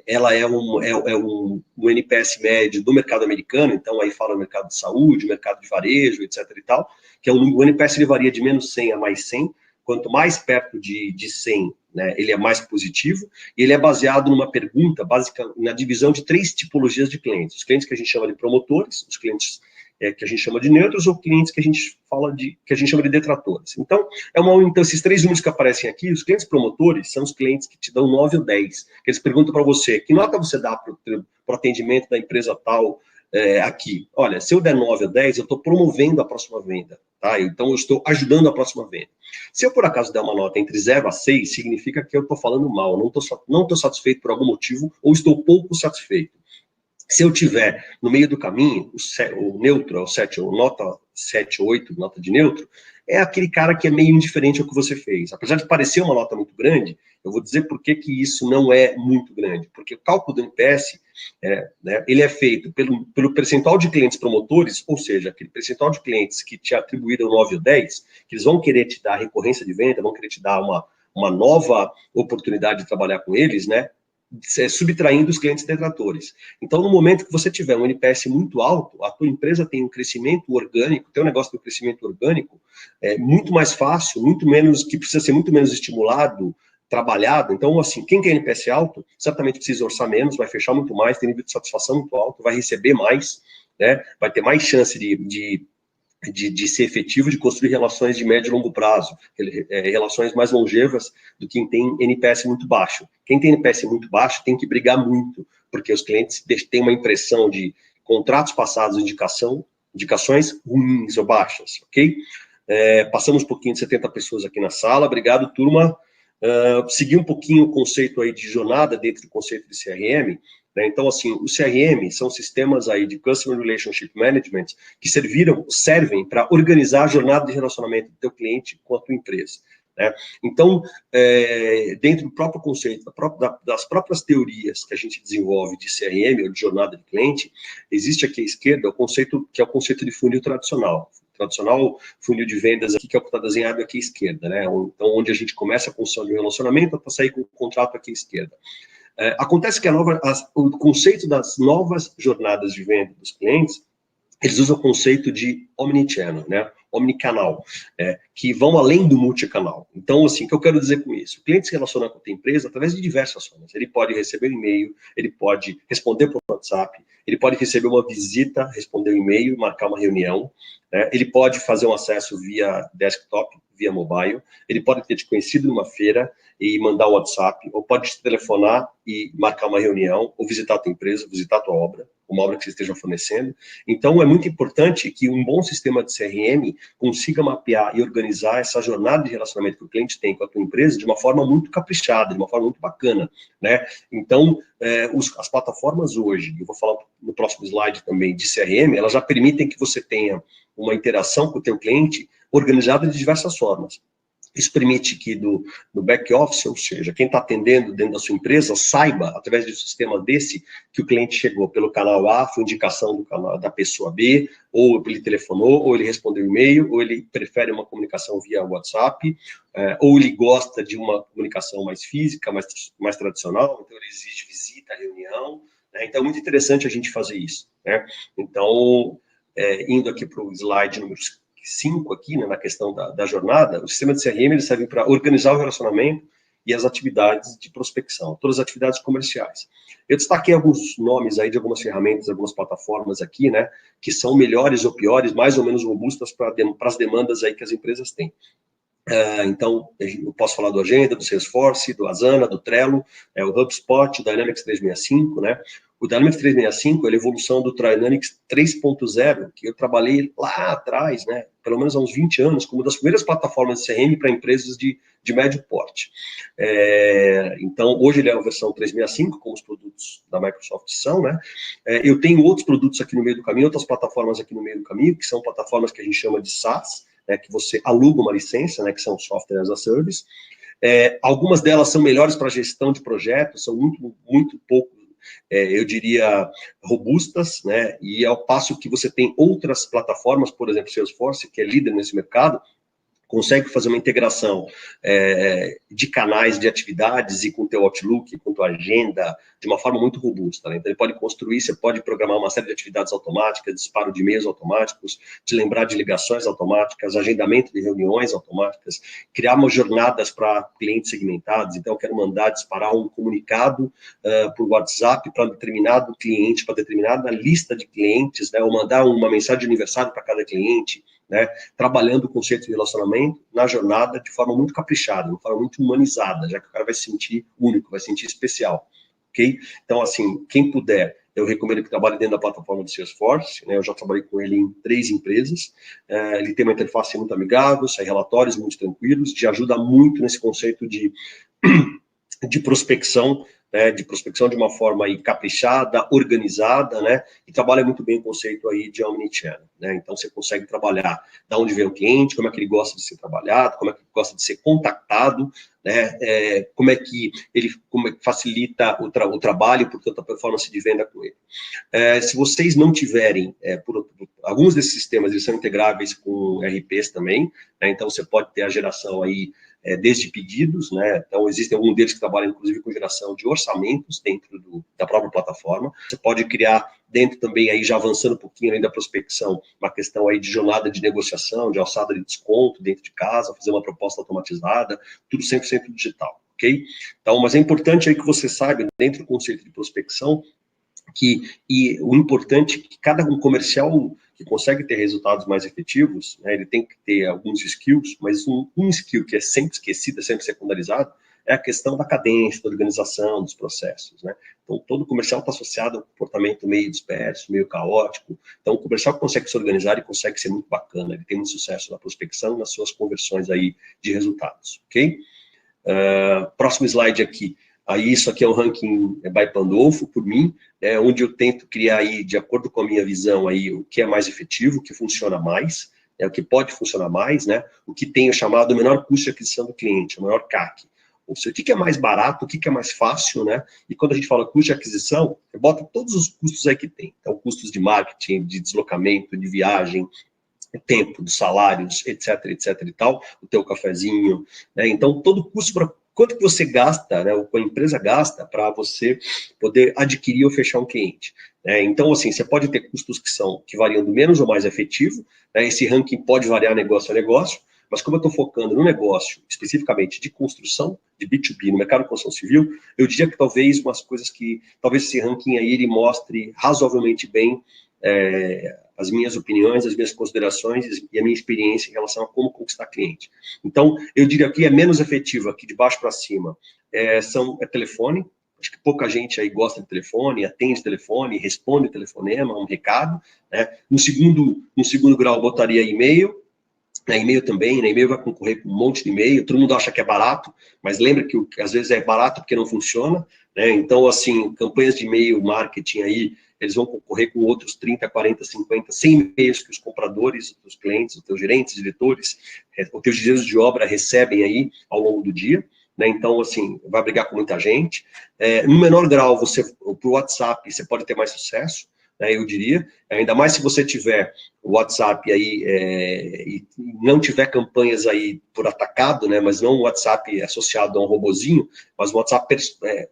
ela é um NPS médio do mercado americano, então aí fala do mercado de saúde, mercado de varejo, etc. e tal, que o NPS ele varia de menos 100 a mais 100, quanto mais perto de 100, né, ele é mais positivo, e ele é baseado numa pergunta básica, na divisão de 3 tipologias de clientes. Os clientes que a gente chama de promotores, os clientes que a gente chama de neutros, ou clientes que a gente chama de detratores. Então, então, esses 3 números que aparecem aqui, os clientes promotores são os clientes que te dão 9 ou 10, que eles perguntam para você, que nota você dá para o atendimento da empresa tal aqui? Olha, se eu der 9 ou 10, eu estou promovendo a próxima venda, tá? Então, eu estou ajudando a próxima venda. Se eu, por acaso, der uma nota entre 0 a 6, significa que eu estou falando mal, não estou satisfeito por algum motivo, ou estou pouco satisfeito. Se eu tiver no meio do caminho, o neutro, o 7, ou nota 7, 8, nota de neutro, é aquele cara que é meio indiferente ao que você fez. Apesar de parecer uma nota muito grande, eu vou dizer por que isso não é muito grande. Porque o cálculo do NPS, né, ele é feito pelo percentual de clientes promotores, ou seja, aquele percentual de clientes que te atribuíram 9 ou 10, que eles vão querer te dar recorrência de venda, vão querer te dar uma nova oportunidade de trabalhar com eles, né? Subtraindo os clientes detratores. Então, no momento que você tiver um NPS muito alto, a tua empresa tem um crescimento orgânico, tem um negócio de crescimento orgânico, muito mais fácil, muito menos, que precisa ser muito menos estimulado, trabalhado. Então, assim, quem tem NPS alto, certamente precisa orçar menos, vai fechar muito mais, tem nível de satisfação muito alto, vai receber mais, né? Vai ter mais chance de ser efetivo, de construir relações de médio e longo prazo, relações mais longevas do que quem tem NPS muito baixo. Quem tem NPS muito baixo tem que brigar muito, porque os clientes têm uma impressão de contratos passados, indicações ruins ou baixas, ok? Passamos um pouquinho de 70 pessoas aqui na sala, obrigado, turma. Seguir um pouquinho o conceito aí de jornada dentro do conceito de CRM, né? Então, assim, o CRM são sistemas aí de Customer Relationship Management que servem para organizar a jornada de relacionamento do teu cliente com a tua empresa, né? Então, dentro do próprio conceito, das próprias teorias que a gente desenvolve de CRM, ou de jornada de cliente, existe aqui à esquerda o conceito, que é o conceito de funil tradicional funil de vendas aqui, que é o que está desenhado aqui à esquerda, né? Então, onde a gente começa a construção de um relacionamento para sair com o contrato aqui à esquerda. Acontece que o conceito das novas jornadas de venda dos clientes, eles usam o conceito de omnichannel, né? Omnicanal, que vão além do multicanal. Então, assim, o que eu quero dizer com isso? O cliente se relaciona com a tua empresa através de diversas formas. Ele pode receber um e-mail, ele pode responder por WhatsApp, ele pode receber uma visita, responder um e-mail e marcar uma reunião, né? Ele pode fazer um acesso via desktop, via mobile, ele pode ter te conhecido numa feira e mandar um WhatsApp, ou pode te telefonar e marcar uma reunião, ou visitar a tua empresa, visitar a tua obra, uma obra que você esteja fornecendo. Então, é muito importante que um bom sistema de CRM consiga mapear e organizar essa jornada de relacionamento que o cliente tem com a tua empresa de uma forma muito caprichada, de uma forma muito bacana, né? Então, as plataformas hoje, eu vou falar no próximo slide também de CRM, elas já permitem que você tenha uma interação com o teu cliente organizada de diversas formas. Isso permite que no back office, ou seja, quem está atendendo dentro da sua empresa, saiba, através de um sistema desse, que o cliente chegou pelo canal A, foi indicação da pessoa B, ou ele telefonou, ou ele respondeu e-mail, ou ele prefere uma comunicação via WhatsApp, ou ele gosta de uma comunicação mais física, mais tradicional, então ele exige visita, reunião, né? Então é muito interessante a gente fazer isso, né? Então, indo aqui para o slide número 5 aqui, né, na questão da jornada, o sistema de CRM ele serve para organizar o relacionamento e as atividades de prospecção, todas as atividades comerciais. Eu destaquei alguns nomes aí de algumas ferramentas, algumas plataformas aqui, né, que são melhores ou piores, mais ou menos robustas para as demandas aí que as empresas têm. Então, eu posso falar do Agenda, do Salesforce, do Asana, do Trello, o HubSpot, o Dynamics 365, né? O Dynamics 365 é a evolução do Dynamics 3.0, que eu trabalhei lá atrás, né? Pelo menos há uns 20 anos, como uma das primeiras plataformas de CRM para empresas de médio porte. Então, hoje ele é a versão 365, como os produtos da Microsoft são, né? Eu tenho outros produtos aqui no meio do caminho, outras plataformas aqui no meio do caminho, que são plataformas que a gente chama de SaaS, que você aluga uma licença, né, que são software as a service. Algumas delas são melhores para gestão de projetos, são muito pouco, eu diria, robustas, né, e ao passo que você tem outras plataformas, por exemplo, Salesforce, que é líder nesse mercado, consegue fazer uma integração de canais de atividades e com o teu Outlook, com a tua agenda, de uma forma muito robusta, né? Então, ele pode construir, você pode programar uma série de atividades automáticas, disparo de e-mails automáticos, te lembrar de ligações automáticas, agendamento de reuniões automáticas, criar umas jornadas para clientes segmentados. Então, eu quero mandar disparar um comunicado por WhatsApp para determinado cliente, para determinada lista de clientes, né? Ou mandar uma mensagem de aniversário para cada cliente, né, trabalhando o conceito de relacionamento na jornada de forma muito caprichada, de forma muito humanizada, já que o cara vai se sentir único, vai se sentir especial, ok? Então, assim, quem puder, eu recomendo que trabalhe dentro da plataforma do Salesforce, né, eu já trabalhei com ele em 3 empresas, ele tem uma interface muito amigável, sai relatórios muito tranquilos, te ajuda muito nesse conceito de prospecção, né, de prospecção de uma forma aí caprichada, organizada, né, e trabalha muito bem o conceito aí de omnichannel, né, então você consegue trabalhar da onde vem o cliente, como é que ele gosta de ser trabalhado, como é que ele gosta de ser contactado, né, como é que facilita o trabalho, portanto, a performance de venda com ele. Se vocês não tiverem, alguns desses sistemas, eles são integráveis com RPs também, né, então você pode ter a geração aí desde pedidos, né? Então, existem alguns deles que trabalham, inclusive, com geração de orçamentos dentro da própria plataforma. Você pode criar dentro também, aí já avançando um pouquinho além da prospecção, uma questão aí de jornada de negociação, de alçada de desconto dentro de casa, fazer uma proposta automatizada, tudo 100% digital, ok? Então, mas é importante aí que você saiba, dentro do conceito de prospecção, e o importante é que cada comercial que consegue ter resultados mais efetivos, né, ele tem que ter alguns skills, mas um skill que é sempre esquecido, é sempre secundarizado, é a questão da cadência, da organização, dos processos, né? Então, todo comercial está associado a um comportamento meio disperso, meio caótico. Então, o comercial que consegue se organizar e consegue ser muito bacana, ele tem muito sucesso na prospecção, nas suas conversões aí de resultados, ok? Próximo slide aqui. Aí, isso aqui é um ranking by Pandolfo, por mim, onde eu tento criar aí, de acordo com a minha visão, aí, o que é mais efetivo, o que funciona mais, o que pode funcionar mais, né? O que tem o chamado menor custo de aquisição do cliente, o menor CAC. Ou seja, o que é mais barato, o que é mais fácil, né? E quando a gente fala custo de aquisição, você bota todos os custos aí que tem. Então, custos de marketing, de deslocamento, de viagem, tempo, dos salários, etc, etc e tal, o teu cafezinho, né? Então, todo custo para quanto que você gasta, né, ou a empresa gasta para você poder adquirir ou fechar um cliente. Né? Então, assim, você pode ter custos que variam do menos ou mais efetivo, né? Esse ranking pode variar negócio a negócio, mas como eu estou focando no negócio, especificamente de construção, de B2B, no mercado de construção civil, eu diria que talvez umas coisas que, talvez esse ranking aí, ele mostre razoavelmente bem as minhas opiniões, as minhas considerações e a minha experiência em relação a como conquistar cliente. Então, eu diria que é menos efetivo aqui de baixo para cima, telefone. Acho que pouca gente aí gosta de telefone, atende telefone, responde telefonema, um recado, né? No segundo grau, botaria e-mail, né? E-mail também, né? E-mail vai concorrer com um monte de e-mail, todo mundo acha que é barato, mas lembra que às vezes é barato porque não funciona, né? Então, assim, campanhas de e-mail, marketing aí, eles vão concorrer com outros 30, 40, 50, 100 e-mails que os compradores, os clientes, os teus gerentes, diretores, os teus diretores de obra recebem aí ao longo do dia, né? Então, assim, vai brigar com muita gente. No menor grau, pro WhatsApp, você pode ter mais sucesso, né, eu diria, ainda mais se você tiver o WhatsApp aí e não tiver campanhas aí por atacado, né, mas não um WhatsApp associado a um robozinho, mas um WhatsApp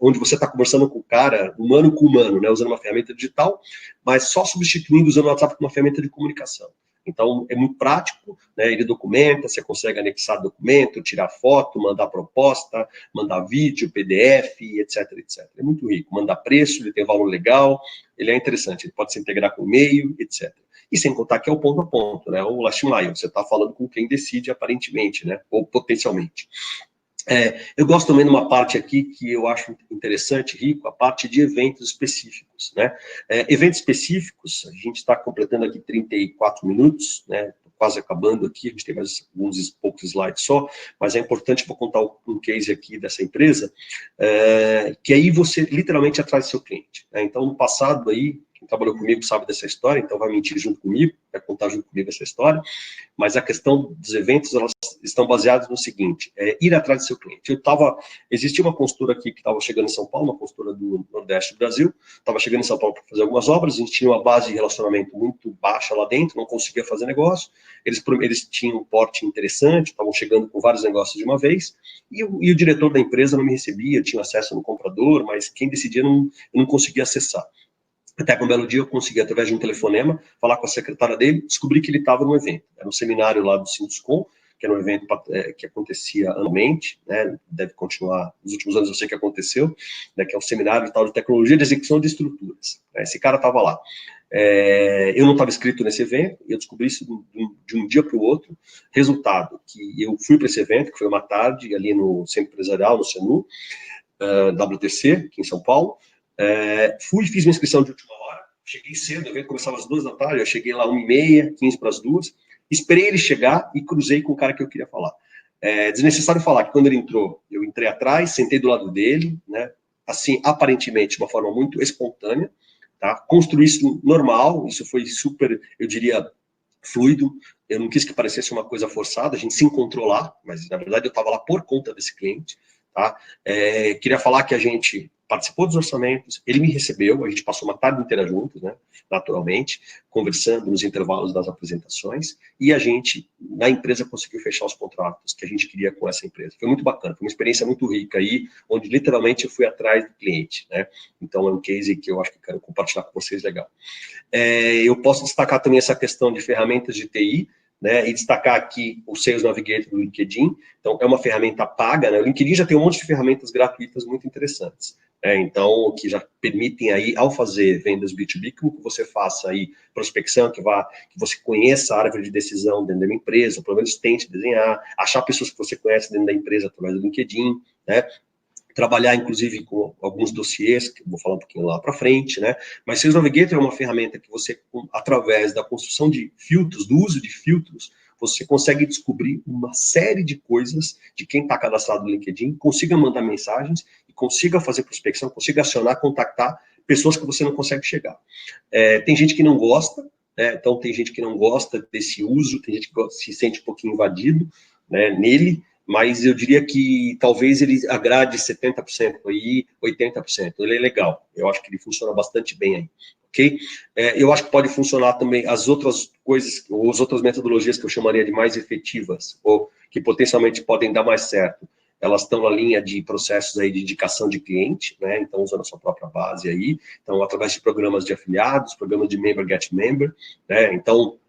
onde você está conversando com o cara, humano com humano, né, usando uma ferramenta digital, mas só substituindo usando o WhatsApp como uma ferramenta de comunicação. Então, é muito prático, né? Ele documenta, você consegue anexar documento, tirar foto, mandar proposta, mandar vídeo, PDF, etc, etc. É muito rico, mandar preço, ele tem valor legal, ele é interessante, ele pode se integrar com o e-mail, etc. E sem contar que é o ponto a ponto, né? O last mile, você está falando com quem decide aparentemente, né? Ou potencialmente. Eu gosto também de uma parte aqui que eu acho interessante, Rico, a parte de eventos específicos, né? Eventos específicos, a gente está completando aqui 34 minutos, né? Quase acabando aqui, a gente tem mais alguns poucos slides só, mas é importante para contar um case aqui dessa empresa, que aí você literalmente atrás do seu cliente, né? Então, no passado aí, quem trabalhou comigo sabe dessa história, então vai mentir junto comigo, vai contar junto comigo essa história, mas a questão dos eventos, elas estão baseadas no seguinte, ir atrás do seu cliente. Existia uma consultora aqui que estava chegando em São Paulo, uma consultora do Nordeste do Brasil, estava chegando em São Paulo para fazer algumas obras, a gente tinha uma base de relacionamento muito baixa lá dentro, não conseguia fazer negócio, eles tinham um porte interessante, estavam chegando com vários negócios de uma vez, e o diretor da empresa não me recebia, tinha acesso no comprador, mas quem decidia eu não conseguia acessar. Até que um belo dia eu consegui, através de um telefonema, falar com a secretária dele, descobri que ele estava no evento. Era um seminário lá do Sinduscom, que era um evento que acontecia anualmente, né, deve continuar, nos últimos anos eu sei que aconteceu, né, que é um seminário de tecnologia de execução de estruturas. Esse cara estava lá. Eu não estava inscrito nesse evento, e eu descobri isso de um dia para o outro. Resultado, que eu fui para esse evento, que foi uma tarde, ali no Centro Empresarial, no CENU, WTC, aqui em São Paulo. Fui, fiz minha inscrição de última hora, cheguei cedo, o evento começava às 2 da tarde, eu cheguei lá 1h30, 15 para as 2, esperei ele chegar e cruzei com o cara que eu queria falar. Desnecessário falar que quando ele entrou, eu entrei atrás, sentei do lado dele, né, assim, aparentemente, de uma forma muito espontânea, tá? Construí isso normal, isso foi super, eu diria, fluido, eu não quis que parecesse uma coisa forçada, a gente se encontrou lá, mas na verdade eu estava lá por conta desse cliente, tá? Queria falar que a gente participou dos orçamentos, ele me recebeu, a gente passou uma tarde inteira juntos, né, naturalmente, conversando nos intervalos das apresentações, e a gente, na empresa, conseguiu fechar os contratos que a gente queria com essa empresa. Foi muito bacana, foi uma experiência muito rica aí, onde literalmente eu fui atrás do cliente, né, então é um case que eu acho que quero compartilhar com vocês legal. Eu posso destacar também essa questão de ferramentas de TI, né, e destacar aqui o Sales Navigator do LinkedIn. Então, é uma ferramenta paga, né? O LinkedIn já tem um monte de ferramentas gratuitas muito interessantes, né? Então, que já permitem aí, ao fazer vendas B2B, que você faça aí prospecção, que você conheça a árvore de decisão dentro da empresa, pelo menos tente desenhar, achar pessoas que você conhece dentro da empresa através do LinkedIn, né? Trabalhar, inclusive, com alguns dossiês, que eu vou falar um pouquinho lá para frente, né? Mas Sales Navigator é uma ferramenta que você, através da construção de filtros, do uso de filtros, você consegue descobrir uma série de coisas de quem está cadastrado no LinkedIn, consiga mandar mensagens e consiga fazer prospecção, consiga acionar, contactar pessoas que você não consegue chegar. Tem gente que não gosta, né? Então tem gente que não gosta desse uso, tem gente que se sente um pouquinho invadido, né, nele, mas eu diria que talvez ele agrade 70% aí, 80%. Ele é legal, eu acho que ele funciona bastante bem aí, ok? Eu acho que pode funcionar também as outras coisas, ou as outras metodologias que eu chamaria de mais efetivas, ou que potencialmente podem dar mais certo. Elas estão na linha de processos aí de indicação de cliente, né? Então, usando a sua própria base aí. Então, através de programas de afiliados, programas de Member Get Member, né? Então,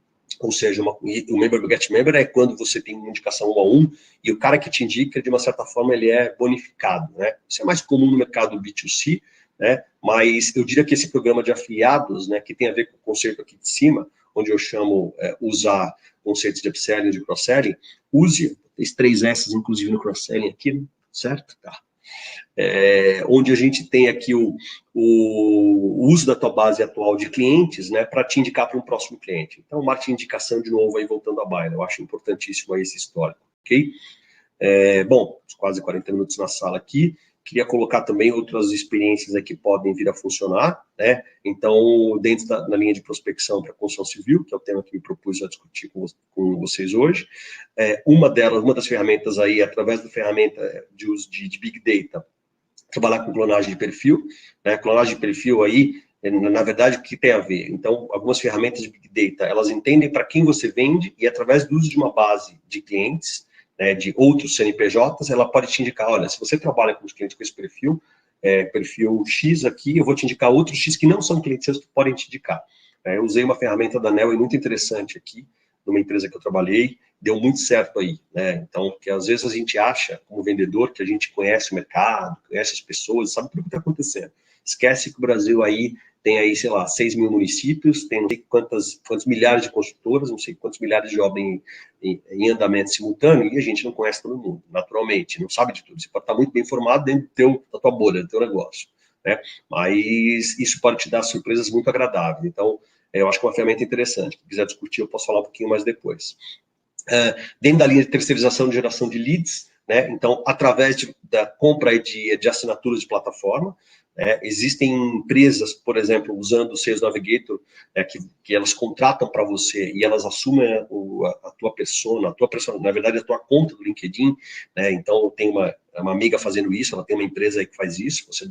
ou seja, o Member Get Member é quando você tem uma indicação 1 a 1 e o cara que te indica, de uma certa forma, ele é bonificado, né? Isso é mais comum no mercado B2C, né? Mas eu diria que esse programa de afiliados, né, que tem a ver com o conceito aqui de cima, onde eu chamo usar conceitos de upselling e de cross-selling, use esses 3 S's, inclusive no cross-selling aqui, certo? Tá. Onde a gente tem aqui o uso da tua base atual de clientes, né, para te indicar para um próximo cliente. Então, marketing de indicação, de novo, aí voltando à baila, eu acho importantíssimo aí esse histórico, ok? Bom, quase 40 minutos na sala aqui, queria colocar também outras experiências aqui que podem vir a funcionar, né? Então, dentro da linha de prospecção para construção civil, que é o tema que me propus a discutir com vocês hoje, uma das ferramentas aí, através da ferramenta de uso de Big Data, trabalhar com clonagem de perfil, né? Clonagem de perfil aí, na verdade, o que tem a ver? Então, algumas ferramentas de Big Data, elas entendem para quem você vende e através do uso de uma base de clientes, né, de outros CNPJs, ela pode te indicar, olha, se você trabalha com os clientes com esse perfil, perfil X aqui, eu vou te indicar outros X que não são clientes seus que podem te indicar. Eu usei uma ferramenta da Nel muito interessante aqui, numa empresa que eu trabalhei, deu muito certo aí, né? Então, porque às vezes a gente acha, como vendedor, que a gente conhece o mercado, conhece as pessoas, sabe tudo o que está acontecendo. Esquece que o Brasil aí tem aí, sei lá, 6 mil municípios, tem não sei quantos milhares de construtoras, não sei quantos milhares de obras em andamento simultâneo, e a gente não conhece todo mundo, naturalmente, não sabe de tudo. Você pode estar muito bem informado dentro da tua bolha, do teu negócio, né? Mas isso pode te dar surpresas muito agradáveis. Então, eu acho que é uma ferramenta interessante. Se quiser discutir, eu posso falar um pouquinho mais depois. Dentro da linha de terceirização de geração de leads, né? Então, através da compra de assinaturas de plataforma, Existem empresas, por exemplo, usando o Sales Navigator, que elas contratam para você e elas assumem a tua persona, na verdade, a tua conta do LinkedIn, né? Então, tem uma amiga fazendo isso, ela tem uma empresa aí que faz isso, você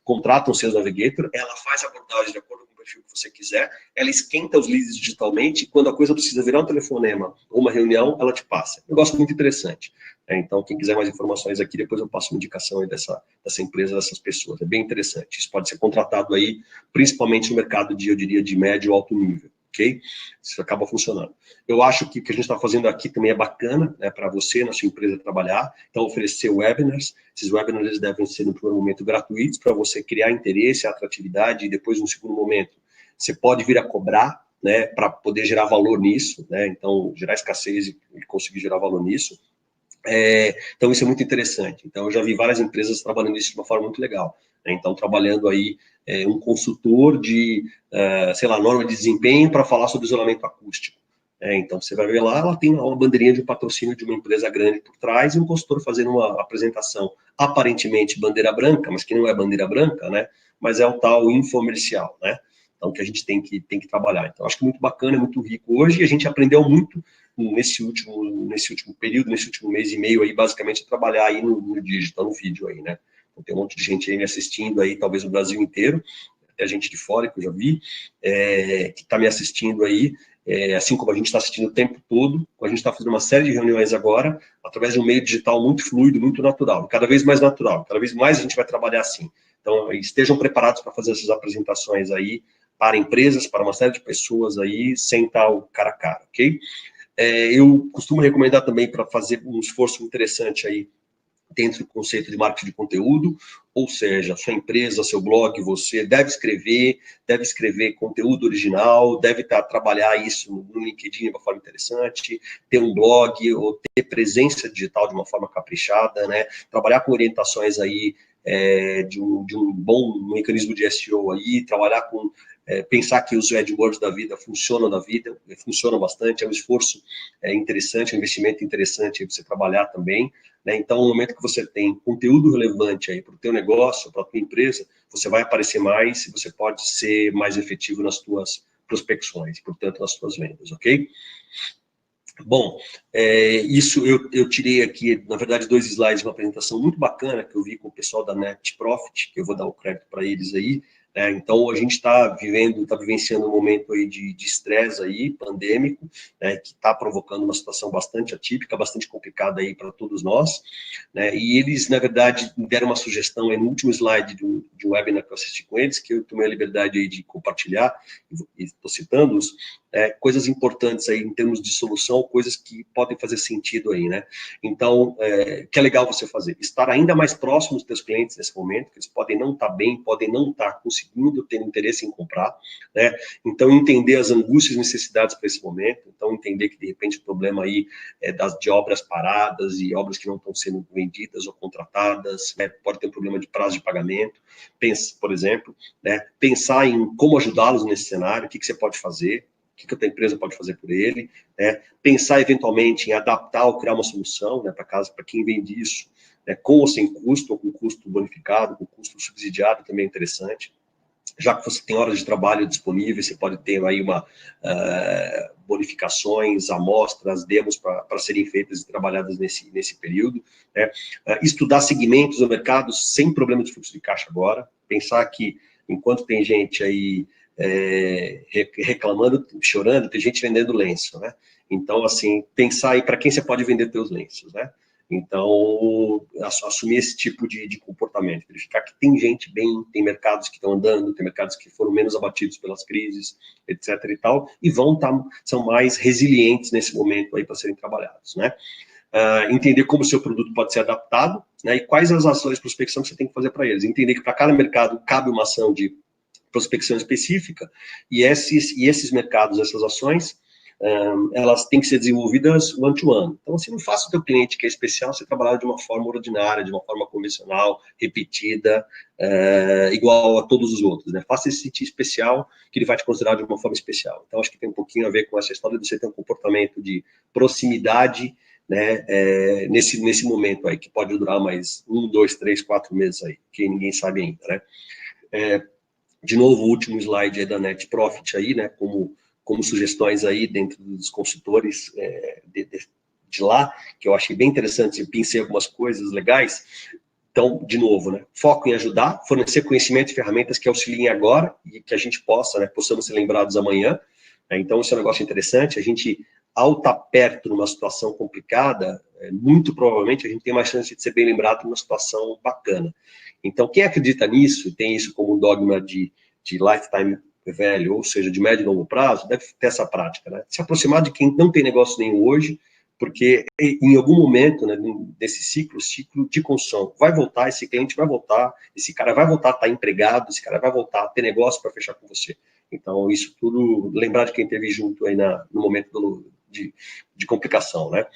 contrata um Sales Navigator, ela faz a abordagem de acordo com o perfil que você quiser, ela esquenta os leads digitalmente, e quando a coisa precisa virar um telefonema ou uma reunião, ela te passa. Um negócio muito interessante. Então, quem quiser mais informações aqui, depois eu passo uma indicação aí dessa empresa, dessas pessoas. É bem interessante. Isso pode ser contratado aí, principalmente no mercado eu diria, de médio e alto nível, ok? Isso acaba funcionando. Eu acho que o que a gente está fazendo aqui também é bacana, né, para você, na sua empresa, trabalhar. Então, oferecer webinars. Esses webinars devem ser, no primeiro momento, gratuitos, para você criar interesse, atratividade, e depois, no segundo momento, você pode vir a cobrar, né, para poder gerar valor nisso, né? Então, gerar escassez e conseguir gerar valor nisso. Então, isso é muito interessante. Então, eu já vi várias empresas trabalhando isso de uma forma muito legal, né? Então, trabalhando aí um consultor de, sei lá, norma de desempenho para falar sobre isolamento acústico. Então, você vai ver lá, ela tem uma bandeirinha de um patrocínio de uma empresa grande por trás e um consultor fazendo uma apresentação aparentemente bandeira branca, mas que não é bandeira branca, né? Mas é o tal infomercial, né? Então, que a gente tem que trabalhar. Então, acho que é muito bacana, é muito rico hoje, e a gente aprendeu muito nesse último período, nesse último mês e meio aí, basicamente, a trabalhar aí no digital, no vídeo aí, né? Então, tem um monte de gente aí me assistindo aí, talvez no Brasil inteiro, até gente de fora, que eu já vi, que está me assistindo aí, assim como a gente está assistindo o tempo todo, a gente está fazendo uma série de reuniões agora, através de um meio digital muito fluido, muito natural, cada vez mais natural, cada vez mais a gente vai trabalhar assim. Então, estejam preparados para fazer essas apresentações aí, para empresas, para uma série de pessoas aí, sem estar o cara a cara, ok? Eu costumo recomendar também para fazer um esforço interessante aí dentro do conceito de marketing de conteúdo, ou seja, sua empresa, seu blog, você deve escrever conteúdo original, deve trabalhar isso no LinkedIn de uma forma interessante, ter um blog ou ter presença digital de uma forma caprichada, né? Trabalhar com orientações aí de um bom mecanismo de SEO aí, trabalhar com pensar que os AdWords da vida funcionam funcionam bastante, é um esforço interessante, um investimento interessante para você trabalhar também, né? Então, no momento que você tem conteúdo relevante aí para o teu negócio, para a tua empresa, você vai aparecer mais e você pode ser mais efetivo nas tuas prospecções, portanto, nas tuas vendas, ok? Bom, isso eu tirei aqui, na verdade, 2 slides de uma apresentação muito bacana que eu vi com o pessoal da Net Profit, que eu vou dar o crédito para eles aí, né? Então, a gente está vivenciando um momento aí de estresse aí, pandêmico, né, que está provocando uma situação bastante atípica, bastante complicada aí para todos nós, né? E eles, na verdade, deram uma sugestão aí no último slide de um webinar que eu assisti com eles, que eu tomei a liberdade aí de compartilhar, e estou citando-os, coisas importantes aí em termos de solução, coisas que podem fazer sentido aí, né? Então, que é legal você fazer, estar ainda mais próximo dos teus clientes nesse momento, que eles podem não estar bem, podem não estar conseguindo ter interesse em comprar, né? Então, entender as angústias e necessidades para esse momento, então entender que, de repente, o problema aí de obras paradas e obras que não estão sendo vendidas ou contratadas, né? Pode ter um problema de prazo de pagamento, por exemplo, né? Pensar em como ajudá-los nesse cenário, o que você pode fazer, o que a tua empresa pode fazer por ele, né? Pensar eventualmente em adaptar ou criar uma solução, né, para quem vende isso, né, com ou sem custo, ou com custo bonificado, com custo subsidiado, também é interessante. Já que você tem horas de trabalho disponíveis, você pode ter aí bonificações, amostras, demos para serem feitas e trabalhadas nesse período, né? Estudar segmentos no mercado sem problema de fluxo de caixa agora, pensar que enquanto tem gente aí reclamando, chorando, tem gente vendendo lenço, né? Então, assim, pensar aí para quem você pode vender teus lenços, né? Então, assumir esse tipo de comportamento, verificar que tem gente bem, tem mercados que estão andando, tem mercados que foram menos abatidos pelas crises, etc. e tal, e são mais resilientes nesse momento aí para serem trabalhados, né? Entender como o seu produto pode ser adaptado, né? E quais as ações de prospecção que você tem que fazer para eles. Entender que para cada mercado cabe uma ação de prospecção específica, e esses mercados, essas ações, elas têm que ser desenvolvidas one-to-one. Então, assim, não faça o teu cliente que é especial você trabalhar de uma forma ordinária, de uma forma convencional, repetida, igual a todos os outros, né? Faça esse sentir especial, que ele vai te considerar de uma forma especial. Então, acho que tem um pouquinho a ver com essa história de você ter um comportamento de proximidade, né, nesse momento aí, que pode durar mais 1, 2, 3, 4 meses aí, que ninguém sabe ainda, né? De novo, o último slide da Net Profit aí, né, como sugestões aí dentro dos consultores de lá, que eu achei bem interessante, pensei algumas coisas legais. Então, de novo, né, foco em ajudar, fornecer conhecimento e ferramentas que auxiliem agora e que a gente possamos ser lembrados amanhã. Então, isso é um negócio interessante. A gente, ao estar perto numa situação complicada, muito provavelmente a gente tem mais chance de ser bem lembrado numa situação bacana. Então, quem acredita nisso e tem isso como um dogma de lifetime value, ou seja, de médio e longo prazo, deve ter essa prática, né? Se aproximar de quem não tem negócio nenhum hoje, porque em algum momento, né, desse ciclo de construção, vai voltar, esse cliente vai voltar, esse cara vai voltar a estar empregado, esse cara vai voltar a ter negócio para fechar com você. Então, isso tudo, lembrar de quem esteve junto aí no momento de complicação, né?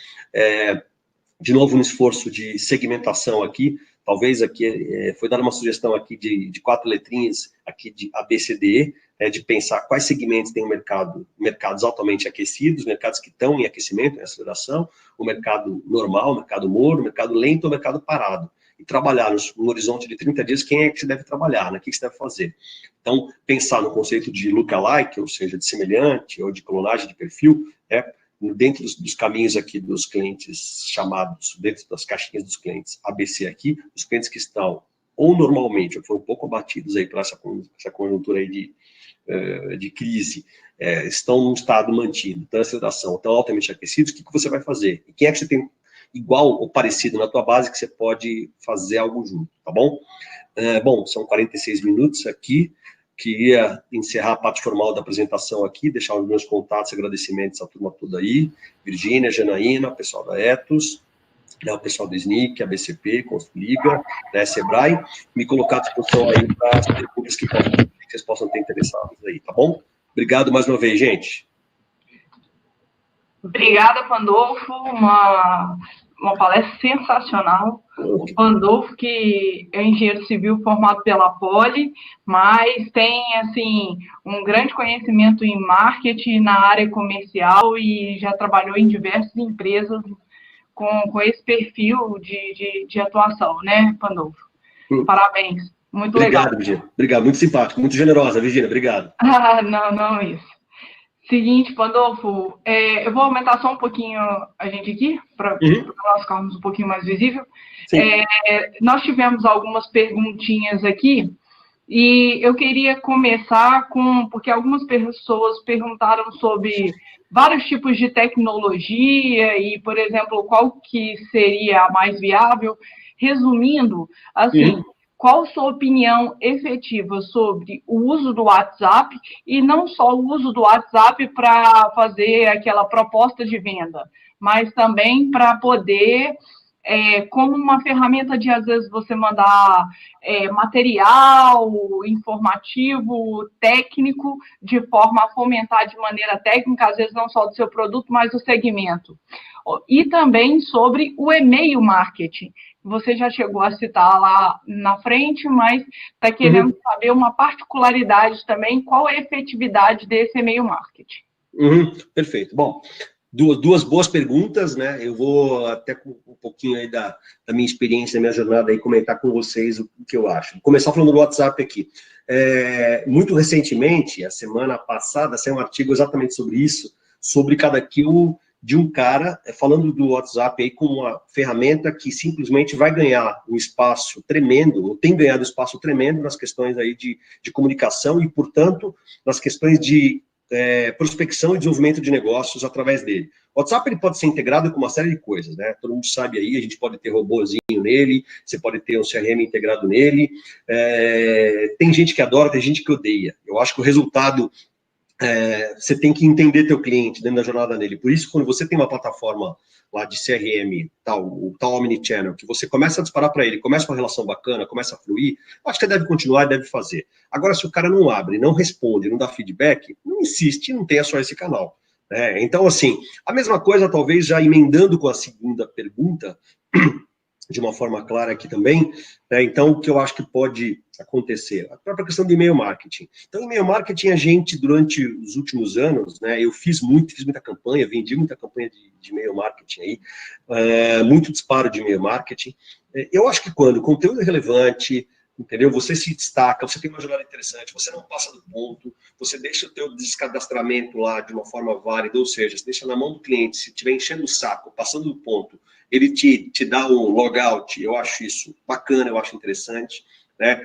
De novo, um esforço de segmentação aqui, talvez aqui, foi dada uma sugestão aqui de 4 letrinhas, aqui de ABCDE, de pensar quais segmentos tem o mercado, mercados altamente aquecidos, mercados que estão em aquecimento, em aceleração, o mercado normal, o mercado morno, o mercado lento, o mercado parado. E trabalhar no horizonte de 30 dias, quem é que você deve trabalhar, né? O que você deve fazer? Então, pensar no conceito de lookalike, ou seja, de semelhante, ou de clonagem de perfil, dentro dos caminhos aqui dos clientes chamados, dentro das caixinhas dos clientes ABC aqui, os clientes que estão, ou normalmente, ou foram um pouco abatidos aí para essa conjuntura aí de crise, estão num estado mantido, transação, estão altamente aquecidos, o que você vai fazer? E quem é que você tem igual ou parecido na tua base que você pode fazer algo junto, tá bom? Bom, são 46 minutos aqui, queria encerrar a parte formal da apresentação aqui, deixar os meus contatos, agradecimentos à turma toda aí, Virgínia, Janaína, o pessoal da Etos, o pessoal do SNIC, a BCP, Construliga, Sebrae, me colocar à disposição aí para as perguntas que vocês possam ter interessados aí, tá bom? Obrigado mais uma vez, gente. Obrigada, Pandolfo, uma palestra sensacional. O Pandolfo, que é engenheiro civil formado pela Poli, mas tem, assim, um grande conhecimento em marketing na área comercial e já trabalhou em diversas empresas com esse perfil de atuação, né, Pandolfo? Parabéns, muito legal. Obrigado, Virgínia. Obrigado, muito simpático, muito generosa, Virgínia, obrigado. Não, isso. Seguinte, Pandolfo, eu vou aumentar só um pouquinho a gente aqui, para nós ficarmos um pouquinho mais visível. Nós tivemos algumas perguntinhas aqui, e eu queria começar porque algumas pessoas perguntaram sobre vários tipos de tecnologia e, por exemplo, qual que seria a mais viável. Resumindo, assim, qual sua opinião efetiva sobre o uso do WhatsApp e não só o uso do WhatsApp para fazer aquela proposta de venda, mas também para poder, como uma ferramenta de, às vezes, você mandar material informativo, técnico, de forma a fomentar de maneira técnica, às vezes não só do seu produto, mas do segmento. E também sobre o e-mail marketing. Você já chegou a citar lá na frente, mas está querendo saber uma particularidade também, qual é a efetividade desse e-mail marketing. Perfeito. Bom, duas boas perguntas, né? Eu vou até com um pouquinho aí da minha experiência, da minha jornada aí, comentar com vocês o que eu acho. Vou começar falando do WhatsApp aqui. Muito recentemente, a semana passada, saiu um artigo exatamente sobre isso, sobre cada kill de um cara falando do WhatsApp aí como uma ferramenta que simplesmente vai ganhar um espaço tremendo, ou tem ganhado um espaço tremendo nas questões aí de comunicação e, portanto, nas questões de prospecção e desenvolvimento de negócios através dele. O WhatsApp ele pode ser integrado com uma série de coisas, né? Todo mundo sabe aí, a gente pode ter robôzinho nele, você pode ter um CRM integrado nele, tem gente que adora, tem gente que odeia. Eu acho que o resultado você tem que entender teu cliente dentro da jornada dele. Por isso, quando você tem uma plataforma lá de CRM, o tal Omnichannel, que você começa a disparar para ele, começa uma relação bacana, começa a fluir, acho que deve continuar e deve fazer. Agora, se o cara não abre, não responde, não dá feedback, não insiste, não tenha só esse canal. Então, assim, a mesma coisa, talvez, já emendando com a segunda pergunta, de uma forma clara aqui também, então, o que eu acho que pode acontecer? A própria questão de e-mail marketing. Então, e-mail marketing, a gente, durante os últimos anos, eu fiz muita campanha, vendi muita campanha de e-mail marketing aí, muito disparo de e-mail marketing. Eu acho que quando o conteúdo é relevante, entendeu? Você se destaca, você tem uma jornada interessante, você não passa do ponto, você deixa o teu descadastramento lá de uma forma válida, ou seja, você deixa na mão do cliente, se estiver enchendo o saco, passando do ponto, ele te dá um logout, eu acho isso bacana, eu acho interessante, né?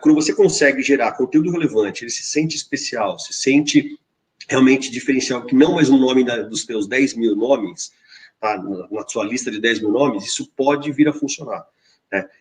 Quando você consegue gerar conteúdo relevante, ele se sente especial, se sente realmente diferencial, que não mais um nome dos teus 10 mil nomes, tá, na sua lista de 10 mil nomes, isso pode vir a funcionar.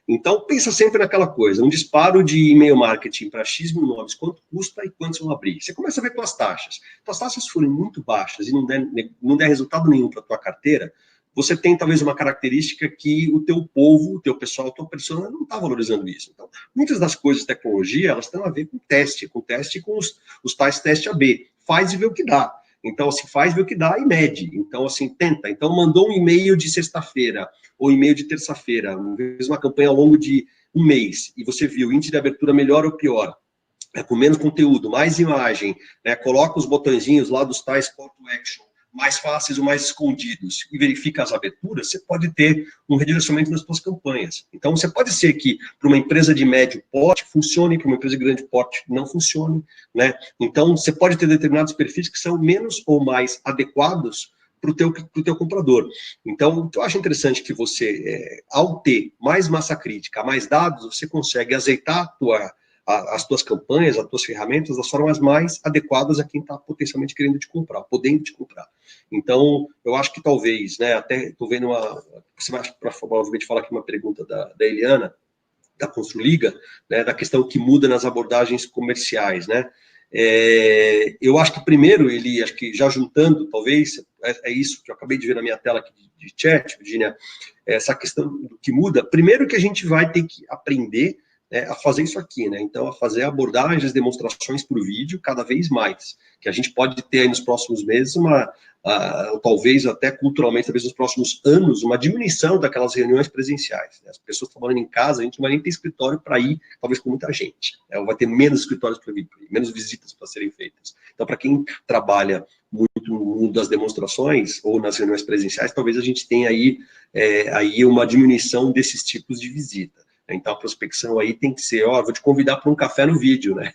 Então, pensa sempre naquela coisa, um disparo de e-mail marketing para X mil nomes, quanto custa e quantos vão abrir? Você começa a ver tuas taxas. Tuas taxas forem muito baixas e não der resultado nenhum para a tua carteira, você tem talvez uma característica que o teu povo, o teu pessoal, a tua persona não está valorizando isso. Então, muitas das coisas de tecnologia, elas têm a ver com teste com os tais teste AB. Faz e vê o que dá. Então, assim, faz, vê o que dá e mede. Então, assim, tenta. Então, mandou um e-mail de sexta-feira ou e-mail de terça-feira, fez uma campanha ao longo de um mês, e você viu o índice de abertura melhor ou pior, com menos conteúdo, mais imagem, né, coloca os botõezinhos lá dos tais call to action, mais fáceis ou mais escondidos, e verifica as aberturas, você pode ter um redirecionamento nas suas campanhas. Então, você pode ser que para uma empresa de médio porte funcione, para uma empresa de grande porte não funcione, né? Então, você pode ter determinados perfis que são menos ou mais adequados para o teu comprador. Então, o que eu acho interessante que você, ao ter mais massa crítica, mais dados, você consegue azeitar as tuas campanhas, as tuas ferramentas, das formas mais adequadas a quem está potencialmente querendo te comprar, podendo te comprar. Então, eu acho que talvez, né, até estou vendo você vai provavelmente falar aqui uma pergunta da Eliana, da Construliga, né, da questão que muda nas abordagens comerciais, né? Eu acho que primeiro, acho que já juntando, talvez, é isso que eu acabei de ver na minha tela aqui de chat, Virginia, essa questão do que muda, primeiro que a gente vai ter que aprender a fazer isso aqui, né? Então, a fazer abordagens, demonstrações por vídeo cada vez mais, que a gente pode ter aí nos próximos meses talvez até culturalmente, talvez nos próximos anos, uma diminuição daquelas reuniões presenciais, né? As pessoas trabalhando em casa, a gente não vai nem ter escritório para ir, talvez com muita gente, né? Vai ter menos escritórios para vir, menos visitas para serem feitas. Então, para quem trabalha muito no mundo das demonstrações ou nas reuniões presenciais, talvez a gente tenha aí uma diminuição desses tipos de visita. Então, a prospecção aí tem que ser, vou te convidar para um café no vídeo, né?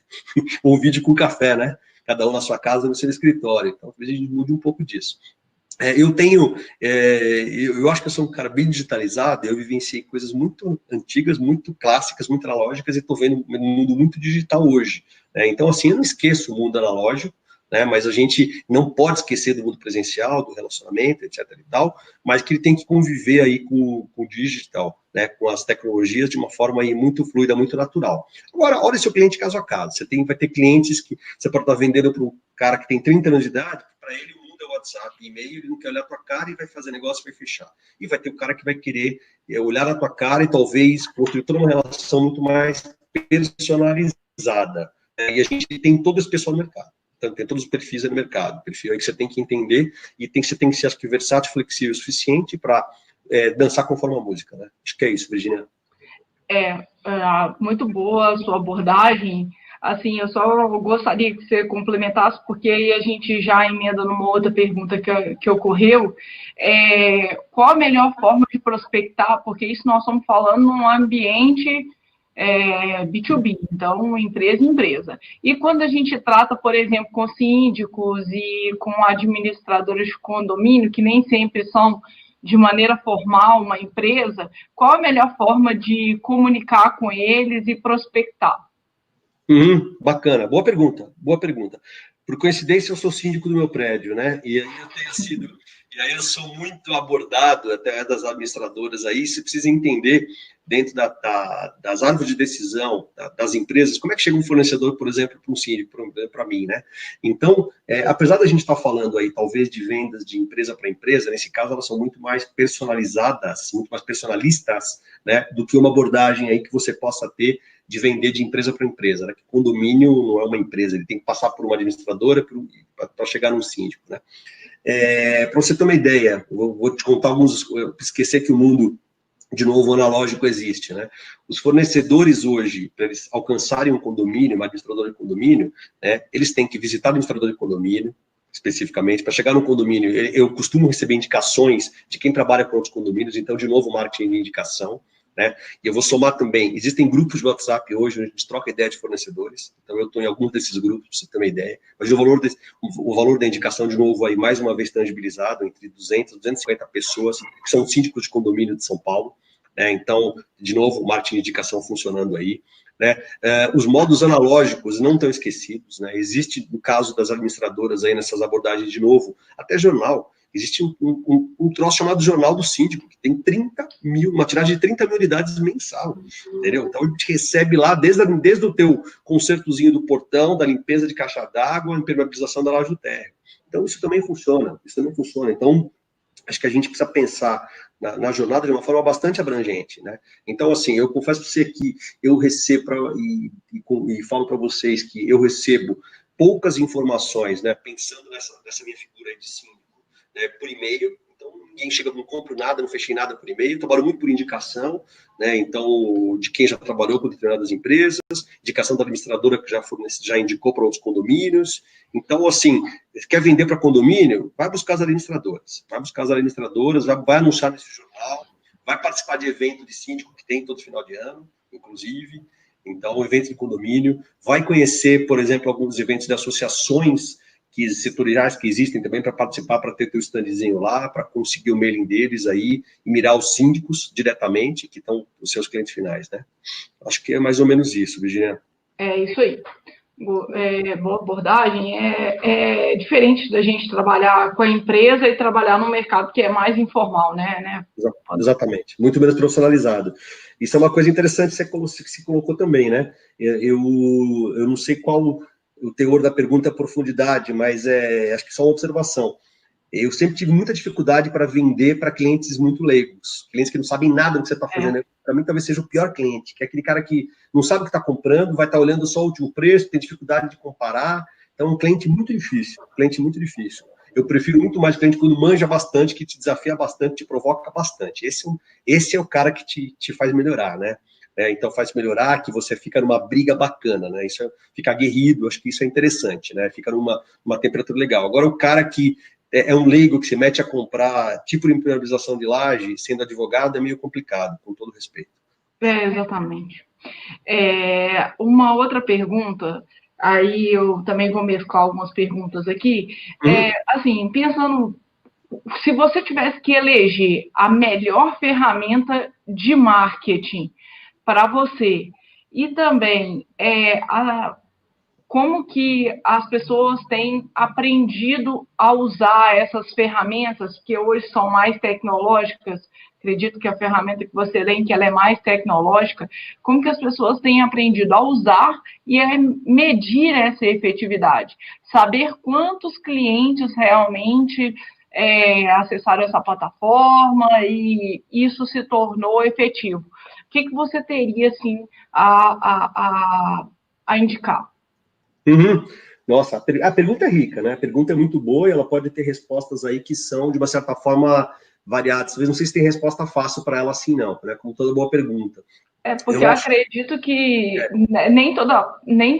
Um vídeo com café, né? Cada um na sua casa, no seu escritório. Então, talvez a gente mude um pouco disso. Eu acho que eu sou um cara bem digitalizado, eu vivenciei coisas muito antigas, muito clássicas, muito analógicas, e estou vendo um mundo muito digital hoje, né? Então, assim, eu não esqueço o mundo analógico, né, mas a gente não pode esquecer do mundo presencial, do relacionamento, etc. e tal, mas que ele tem que conviver aí com o digital, né, com as tecnologias de uma forma aí muito fluida, muito natural. Agora, olha o seu cliente caso a caso. Vai ter clientes que você pode estar vendendo para um cara que tem 30 anos de idade, para ele o mundo é WhatsApp, e-mail, ele não quer olhar a tua cara e vai fazer negócio, vai fechar. E vai ter o cara que vai querer olhar a tua cara e talvez construir toda uma relação muito mais personalizada. E a gente tem todo esse pessoal no mercado. Então, tem todos os perfis no mercado. Perfil aí que você tem que entender e você tem que ser, acho que, versátil, flexível o suficiente para dançar conforme a música, né? Acho que é isso, Virginia. Muito boa a sua abordagem. Assim, eu só gostaria que você complementasse, porque aí a gente já emenda numa outra pergunta que ocorreu. Qual a melhor forma de prospectar? Porque isso nós estamos falando num ambiente B2B, então empresa em empresa. E quando a gente trata, por exemplo, com síndicos e com administradores de condomínio, que nem sempre são de maneira formal uma empresa, qual a melhor forma de comunicar com eles e prospectar? Bacana, boa pergunta, boa pergunta. Por coincidência, eu sou síndico do meu prédio, né? E aí eu sou muito abordado até das administradoras aí, você precisa entender dentro das árvores de decisão das empresas, como é que chega um fornecedor, por exemplo, para um síndico, para mim, né? Então, apesar da gente estar falando aí, talvez, de vendas de empresa para empresa, nesse caso, elas são muito mais personalizadas, muito mais personalistas, né, do que uma abordagem aí que você possa ter de vender de empresa para empresa, né? Que condomínio não é uma empresa, ele tem que passar por uma administradora para chegar num síndico, né? Para você ter uma ideia, vou te contar alguns, esquecer que o mundo, de novo, analógico existe, né? Os fornecedores hoje, para eles alcançarem um condomínio, uma administradora de condomínio, né, eles têm que visitar o administrador de condomínio, especificamente, para chegar no condomínio. Eu costumo receber indicações de quem trabalha com outros condomínios, então, de novo, marketing de indicação, né? E eu vou somar também, existem grupos de WhatsApp hoje, onde a gente troca ideia de fornecedores, então eu estou em alguns desses grupos, para você ter uma ideia, mas o valor da indicação, de novo, aí mais uma vez tangibilizado, entre 200 e 250 pessoas, que são síndicos de condomínio de São Paulo, né? Então, de novo, o marketing de indicação funcionando aí, né? Os modos analógicos não estão esquecidos, né? Existe, no caso das administradoras aí, nessas abordagens, de novo, até jornal, existe um troço chamado Jornal do Síndico, que tem 30 mil, uma tiragem de 30 mil unidades mensal, entendeu? Então, a gente recebe lá, desde o teu consertozinho do portão, da limpeza de caixa d'água, a impermeabilização da laje do térreo. Então, isso também funciona, Então, acho que a gente precisa pensar na jornada de uma forma bastante abrangente, né? Então, assim, eu confesso para você que eu recebo, e falo para vocês que eu recebo poucas informações, né, pensando nessa minha figura aí de síndico, né, por e-mail. Então, ninguém chega, não compro nada, não fechei nada por e-mail, trabalho muito por indicação, né, então, de quem já trabalhou com determinadas empresas, indicação da administradora que já indicou para outros condomínios. Então, assim, quer vender para condomínio? Vai buscar as administradoras, vai anunciar nesse jornal, vai participar de evento de síndico que tem todo final de ano, inclusive. Então, evento de condomínio, vai conhecer, por exemplo, alguns eventos de associações setoriais que existem também para participar, para ter teu standzinho lá, para conseguir o mailing deles aí, e mirar os síndicos diretamente, que estão os seus clientes finais, né? Acho que é mais ou menos isso, Virginia. É isso aí. Boa abordagem. É diferente da gente trabalhar com a empresa e trabalhar no mercado que é mais informal, né? Exatamente. Muito menos profissionalizado. Isso é uma coisa interessante que você colocou também, né? Eu não sei qual o teor da pergunta, a profundidade, mas acho que só uma observação. Eu sempre tive muita dificuldade para vender para clientes muito leigos, clientes que não sabem nada do que você está fazendo. Para mim, talvez seja o pior cliente, que é aquele cara que não sabe o que está comprando, vai estar olhando só o último preço, tem dificuldade de comparar. Então, um cliente muito difícil, Eu prefiro muito mais cliente quando manja bastante, que te desafia bastante, te provoca bastante. Esse é o cara que te faz melhorar, né? Então, faz melhorar, que você fica numa briga bacana, né? Fica aguerrido, acho que isso é interessante, né? Fica numa temperatura legal. Agora, o cara que é um leigo que se mete a comprar tipo de impermeabilização de laje, sendo advogado, é meio complicado, com todo respeito. Exatamente. Uma outra pergunta, aí eu também vou mesclar algumas perguntas aqui. Assim, pensando, se você tivesse que eleger a melhor ferramenta de marketing para você, e também como que as pessoas têm aprendido a usar essas ferramentas, que hoje são mais tecnológicas, acredito que a ferramenta que você tem, que ela é mais tecnológica, como que as pessoas têm aprendido a usar e a medir essa efetividade, saber quantos clientes realmente acessaram essa plataforma e isso se tornou efetivo. O que você teria, assim, a indicar? Uhum. Nossa, a pergunta é rica, né? A pergunta é muito boa e ela pode ter respostas aí que são, de uma certa forma, variadas. Talvez não sei se tem resposta fácil para ela assim, não, né? Como toda boa pergunta. Porque eu acredito que nem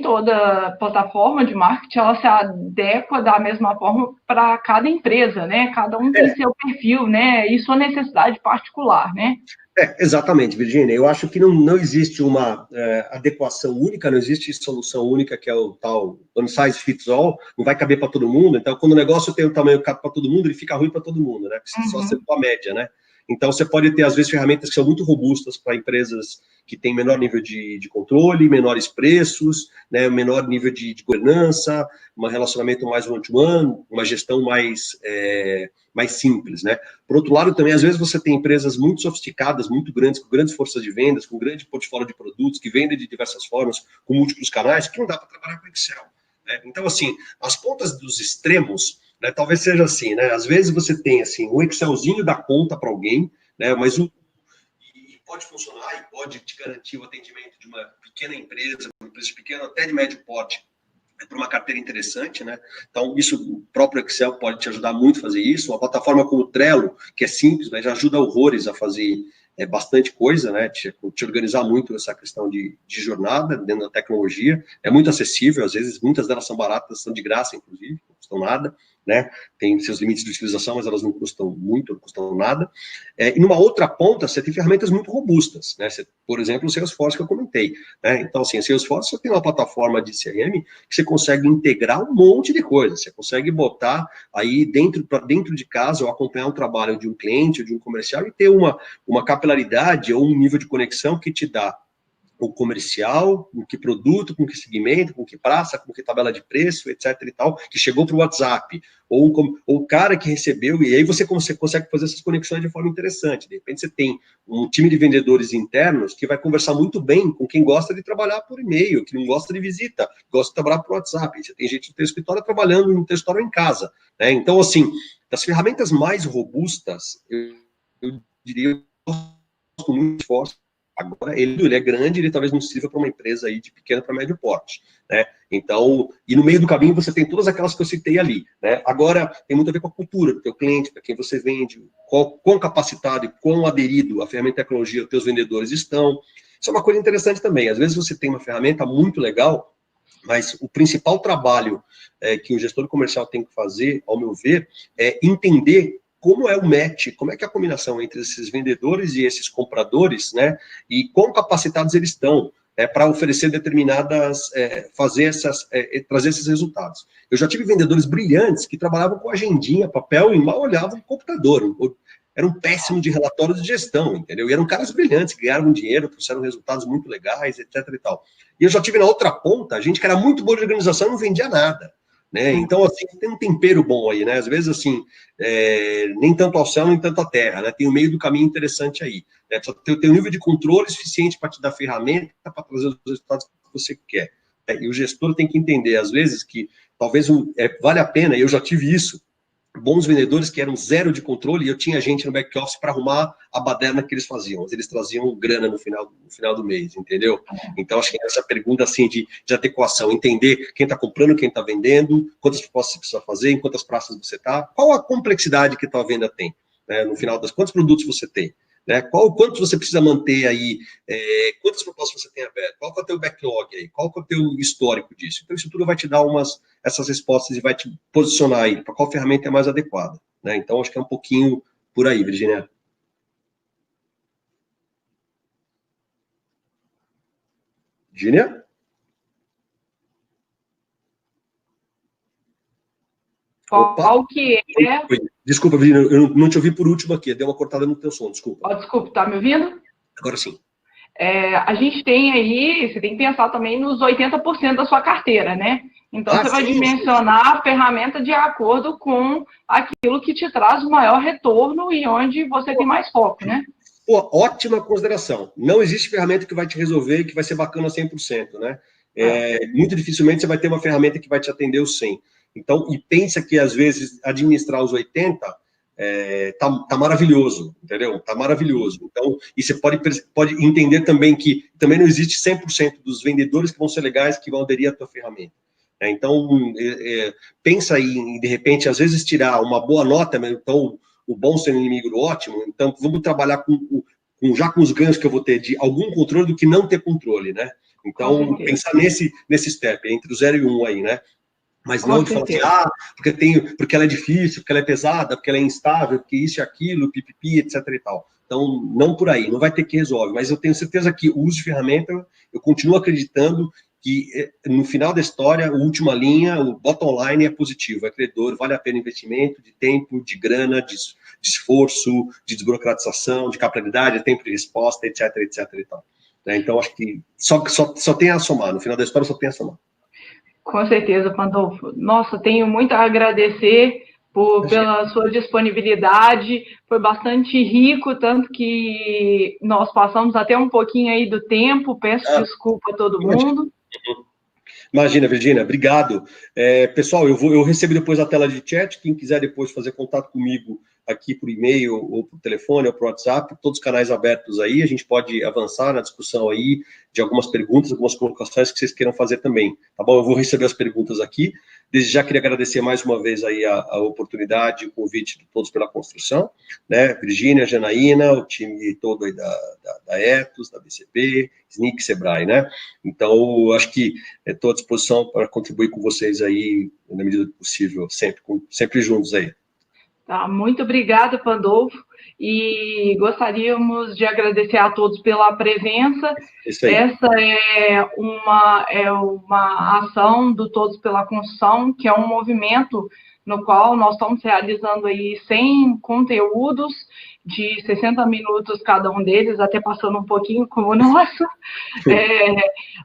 toda plataforma de marketing ela se adequa da mesma forma para cada empresa, né? Cada um tem seu perfil, né? E sua necessidade particular, né? Exatamente, Virginia. Eu acho que não existe uma adequação única, não existe solução única, que é o tal one size fits all, não vai caber para todo mundo. Então, quando o negócio tem o tamanho para todo mundo, ele fica ruim para todo mundo, né? Porque só acertou a média, né? Então, você pode ter, às vezes, ferramentas que são muito robustas para empresas que têm menor nível de controle, menores preços, né, menor nível de governança, um relacionamento mais one-to-one, uma gestão mais simples, né? Por outro lado, também, às vezes, você tem empresas muito sofisticadas, muito grandes, com grandes forças de vendas, com grande portfólio de produtos, que vendem de diversas formas, com múltiplos canais, que não dá para trabalhar com Excel, né? Então, assim, as pontas dos extremos, né, talvez seja assim, né? Às vezes você tem, assim, um Excelzinho da conta para alguém, né? Mas pode funcionar e pode te garantir o atendimento de uma pequena empresa, uma empresa pequena, até de médio porte, para uma carteira interessante, né? Então, o próprio Excel pode te ajudar muito a fazer isso. Uma plataforma como o Trello, que é simples, mas já ajuda horrores a fazer bastante coisa, né? Te organizar muito essa questão de jornada dentro da tecnologia. É muito acessível, às vezes, muitas delas são baratas, são de graça, inclusive. custam nada, né? Tem seus limites de utilização, mas elas não custam muito, não custam nada. E numa outra ponta, você tem ferramentas muito robustas, né? Por exemplo, o Salesforce que eu comentei, né? Então, assim, o Salesforce você tem uma plataforma de CRM que você consegue integrar um monte de coisas, você consegue botar aí dentro de casa ou acompanhar um trabalho de um cliente ou de um comercial e ter uma capilaridade ou um nível de conexão que te dá o comercial, com que produto, com que segmento, com que praça, com que tabela de preço, etc e tal, que chegou para o WhatsApp, ou o cara que recebeu, e aí você consegue fazer essas conexões de forma interessante. De repente você tem um time de vendedores internos que vai conversar muito bem com quem gosta de trabalhar por e-mail, que não gosta de visita, gosta de trabalhar por WhatsApp. Você tem gente no teu escritório trabalhando no teu escritório em casa, né? Então, assim, das ferramentas mais robustas, eu diria, eu gosto muito de Salesforce. Agora, ele é grande, ele talvez não sirva para uma empresa aí de pequeno para médio porte, né? Então, e no meio do caminho você tem todas aquelas que eu citei ali, né? Agora, tem muito a ver com a cultura do teu cliente, para quem você vende, quão capacitado e quão aderido à ferramenta de tecnologia os teus vendedores estão. Isso é uma coisa interessante também. Às vezes você tem uma ferramenta muito legal, mas o principal trabalho que o gestor comercial tem que fazer, ao meu ver, é entender como é o match, como é que é a combinação entre esses vendedores e esses compradores, né? E quão capacitados eles estão para oferecer determinadas, trazer esses resultados. Eu já tive vendedores brilhantes que trabalhavam com agendinha, papel e mal olhavam o computador. Eram péssimos de relatórios de gestão, entendeu? E eram caras brilhantes, que ganharam dinheiro, trouxeram resultados muito legais, etc e tal. E eu já tive na outra ponta, gente que era muito boa de organização e não vendia nada. Né? Então, assim, tem um tempero bom aí, né? Às vezes, assim, nem tanto ao céu, nem tanto à terra, né? Tem um meio do caminho interessante aí. Né? Só tem um nível de controle suficiente para te dar ferramenta para trazer os resultados que você quer. Né? E o gestor tem que entender, às vezes, que talvez vale a pena, e eu já tive isso, bons vendedores que eram zero de controle, e eu tinha gente no back-office para arrumar a baderna que eles faziam. Eles traziam grana no final do mês, entendeu? Então, acho que essa pergunta, assim, de adequação, entender quem está comprando, quem está vendendo, quantas propostas você precisa fazer, em quantas praças você está, qual a complexidade que a tua venda tem, né? No final das quantos produtos você tem, né? Quanto você precisa manter aí, quantas propostas você tem aberto, qual que é o teu backlog aí, qual que é o teu histórico disso. Então, isso tudo vai te dar essas respostas e vai te posicionar aí para qual ferramenta é mais adequada, né? Então, acho que é um pouquinho por aí, Virginia. Virginia? Qual que é... Desculpa, Virginia, eu não te ouvi por último aqui, deu uma cortada no teu som, desculpa. Desculpa, tá me ouvindo? Agora sim. A gente tem aí, você tem que pensar também nos 80% da sua carteira, né? Então, você vai dimensionar a ferramenta de acordo com aquilo que te traz o maior retorno e onde você tem mais foco, né? Pô, ótima consideração. Não existe ferramenta que vai te resolver e que vai ser bacana 100%, né? Muito dificilmente você vai ter uma ferramenta que vai te atender os 100%. Então, e pensa que, às vezes, administrar os 80% tá maravilhoso, entendeu? Tá maravilhoso. Então, e você pode entender também que também não existe 100% dos vendedores que vão ser legais, que vão aderir à tua ferramenta. Então, pensa aí em, de repente, às vezes tirar uma boa nota, então, o bom sendo inimigo do ótimo, então vamos trabalhar já com os ganhos que eu vou ter de algum controle do que não ter controle, né? Então, pensar nesse step, entre o 0 e 1 aí, né? Mas não de falar assim, porque ela é difícil, porque ela é pesada, porque ela é instável, porque isso e aquilo, pipipi, etc e tal. Então, não por aí, não vai ter que resolver. Mas eu tenho certeza que o uso de ferramenta, eu continuo acreditando que no final da história, a última linha, o bottom line é positivo, é credor, vale a pena investimento de tempo, de grana, de esforço, de desburocratização, de capilaridade, de tempo de resposta, etc e tal. Então, acho que só tem a somar, no final da história só tem a somar. Com certeza, Pandolfo. Nossa, tenho muito a agradecer pela sua disponibilidade, foi bastante rico, tanto que nós passamos até um pouquinho aí do tempo, peço desculpa a todo mundo. Imagina, Virginia, obrigado. Pessoal, eu recebo depois a tela de chat, quem quiser depois fazer contato comigo, aqui por e-mail, ou por telefone, ou por WhatsApp, todos os canais abertos aí, a gente pode avançar na discussão aí de algumas perguntas, algumas colocações que vocês queiram fazer também, tá bom? Eu vou receber as perguntas aqui. Desde já queria agradecer mais uma vez aí a oportunidade, o convite de Todos pela Construção, né? Virgínia, Janaína, o time todo aí da Etos, da BCP, SNIC, Sebrae, né? Então, acho que estou à disposição para contribuir com vocês aí, na medida do possível, sempre juntos aí. Tá, muito obrigada, Pandolfo, e gostaríamos de agradecer a todos pela presença. Isso aí. Essa é uma ação do Todos pela Construção, que é um movimento no qual nós estamos realizando aí 100 conteúdos de 60 minutos cada um deles, até passando um pouquinho como o nosso,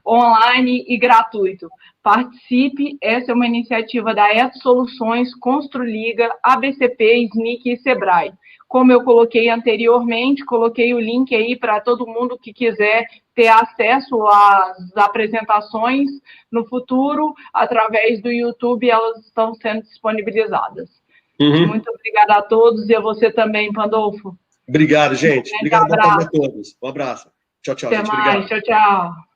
online e gratuito. Participe, essa é uma iniciativa da Etos Soluções, Construliga, ABCP, SNIC e Sebrae. Como eu coloquei anteriormente, coloquei o link aí para todo mundo que quiser ter acesso às apresentações no futuro, através do YouTube, elas estão sendo disponibilizadas. Muito obrigada a todos e a você também, Pandolfo. Obrigado, gente. Obrigado a todos. Um abraço. Tchau, tchau, Até gente. mais. Obrigado. Tchau, tchau.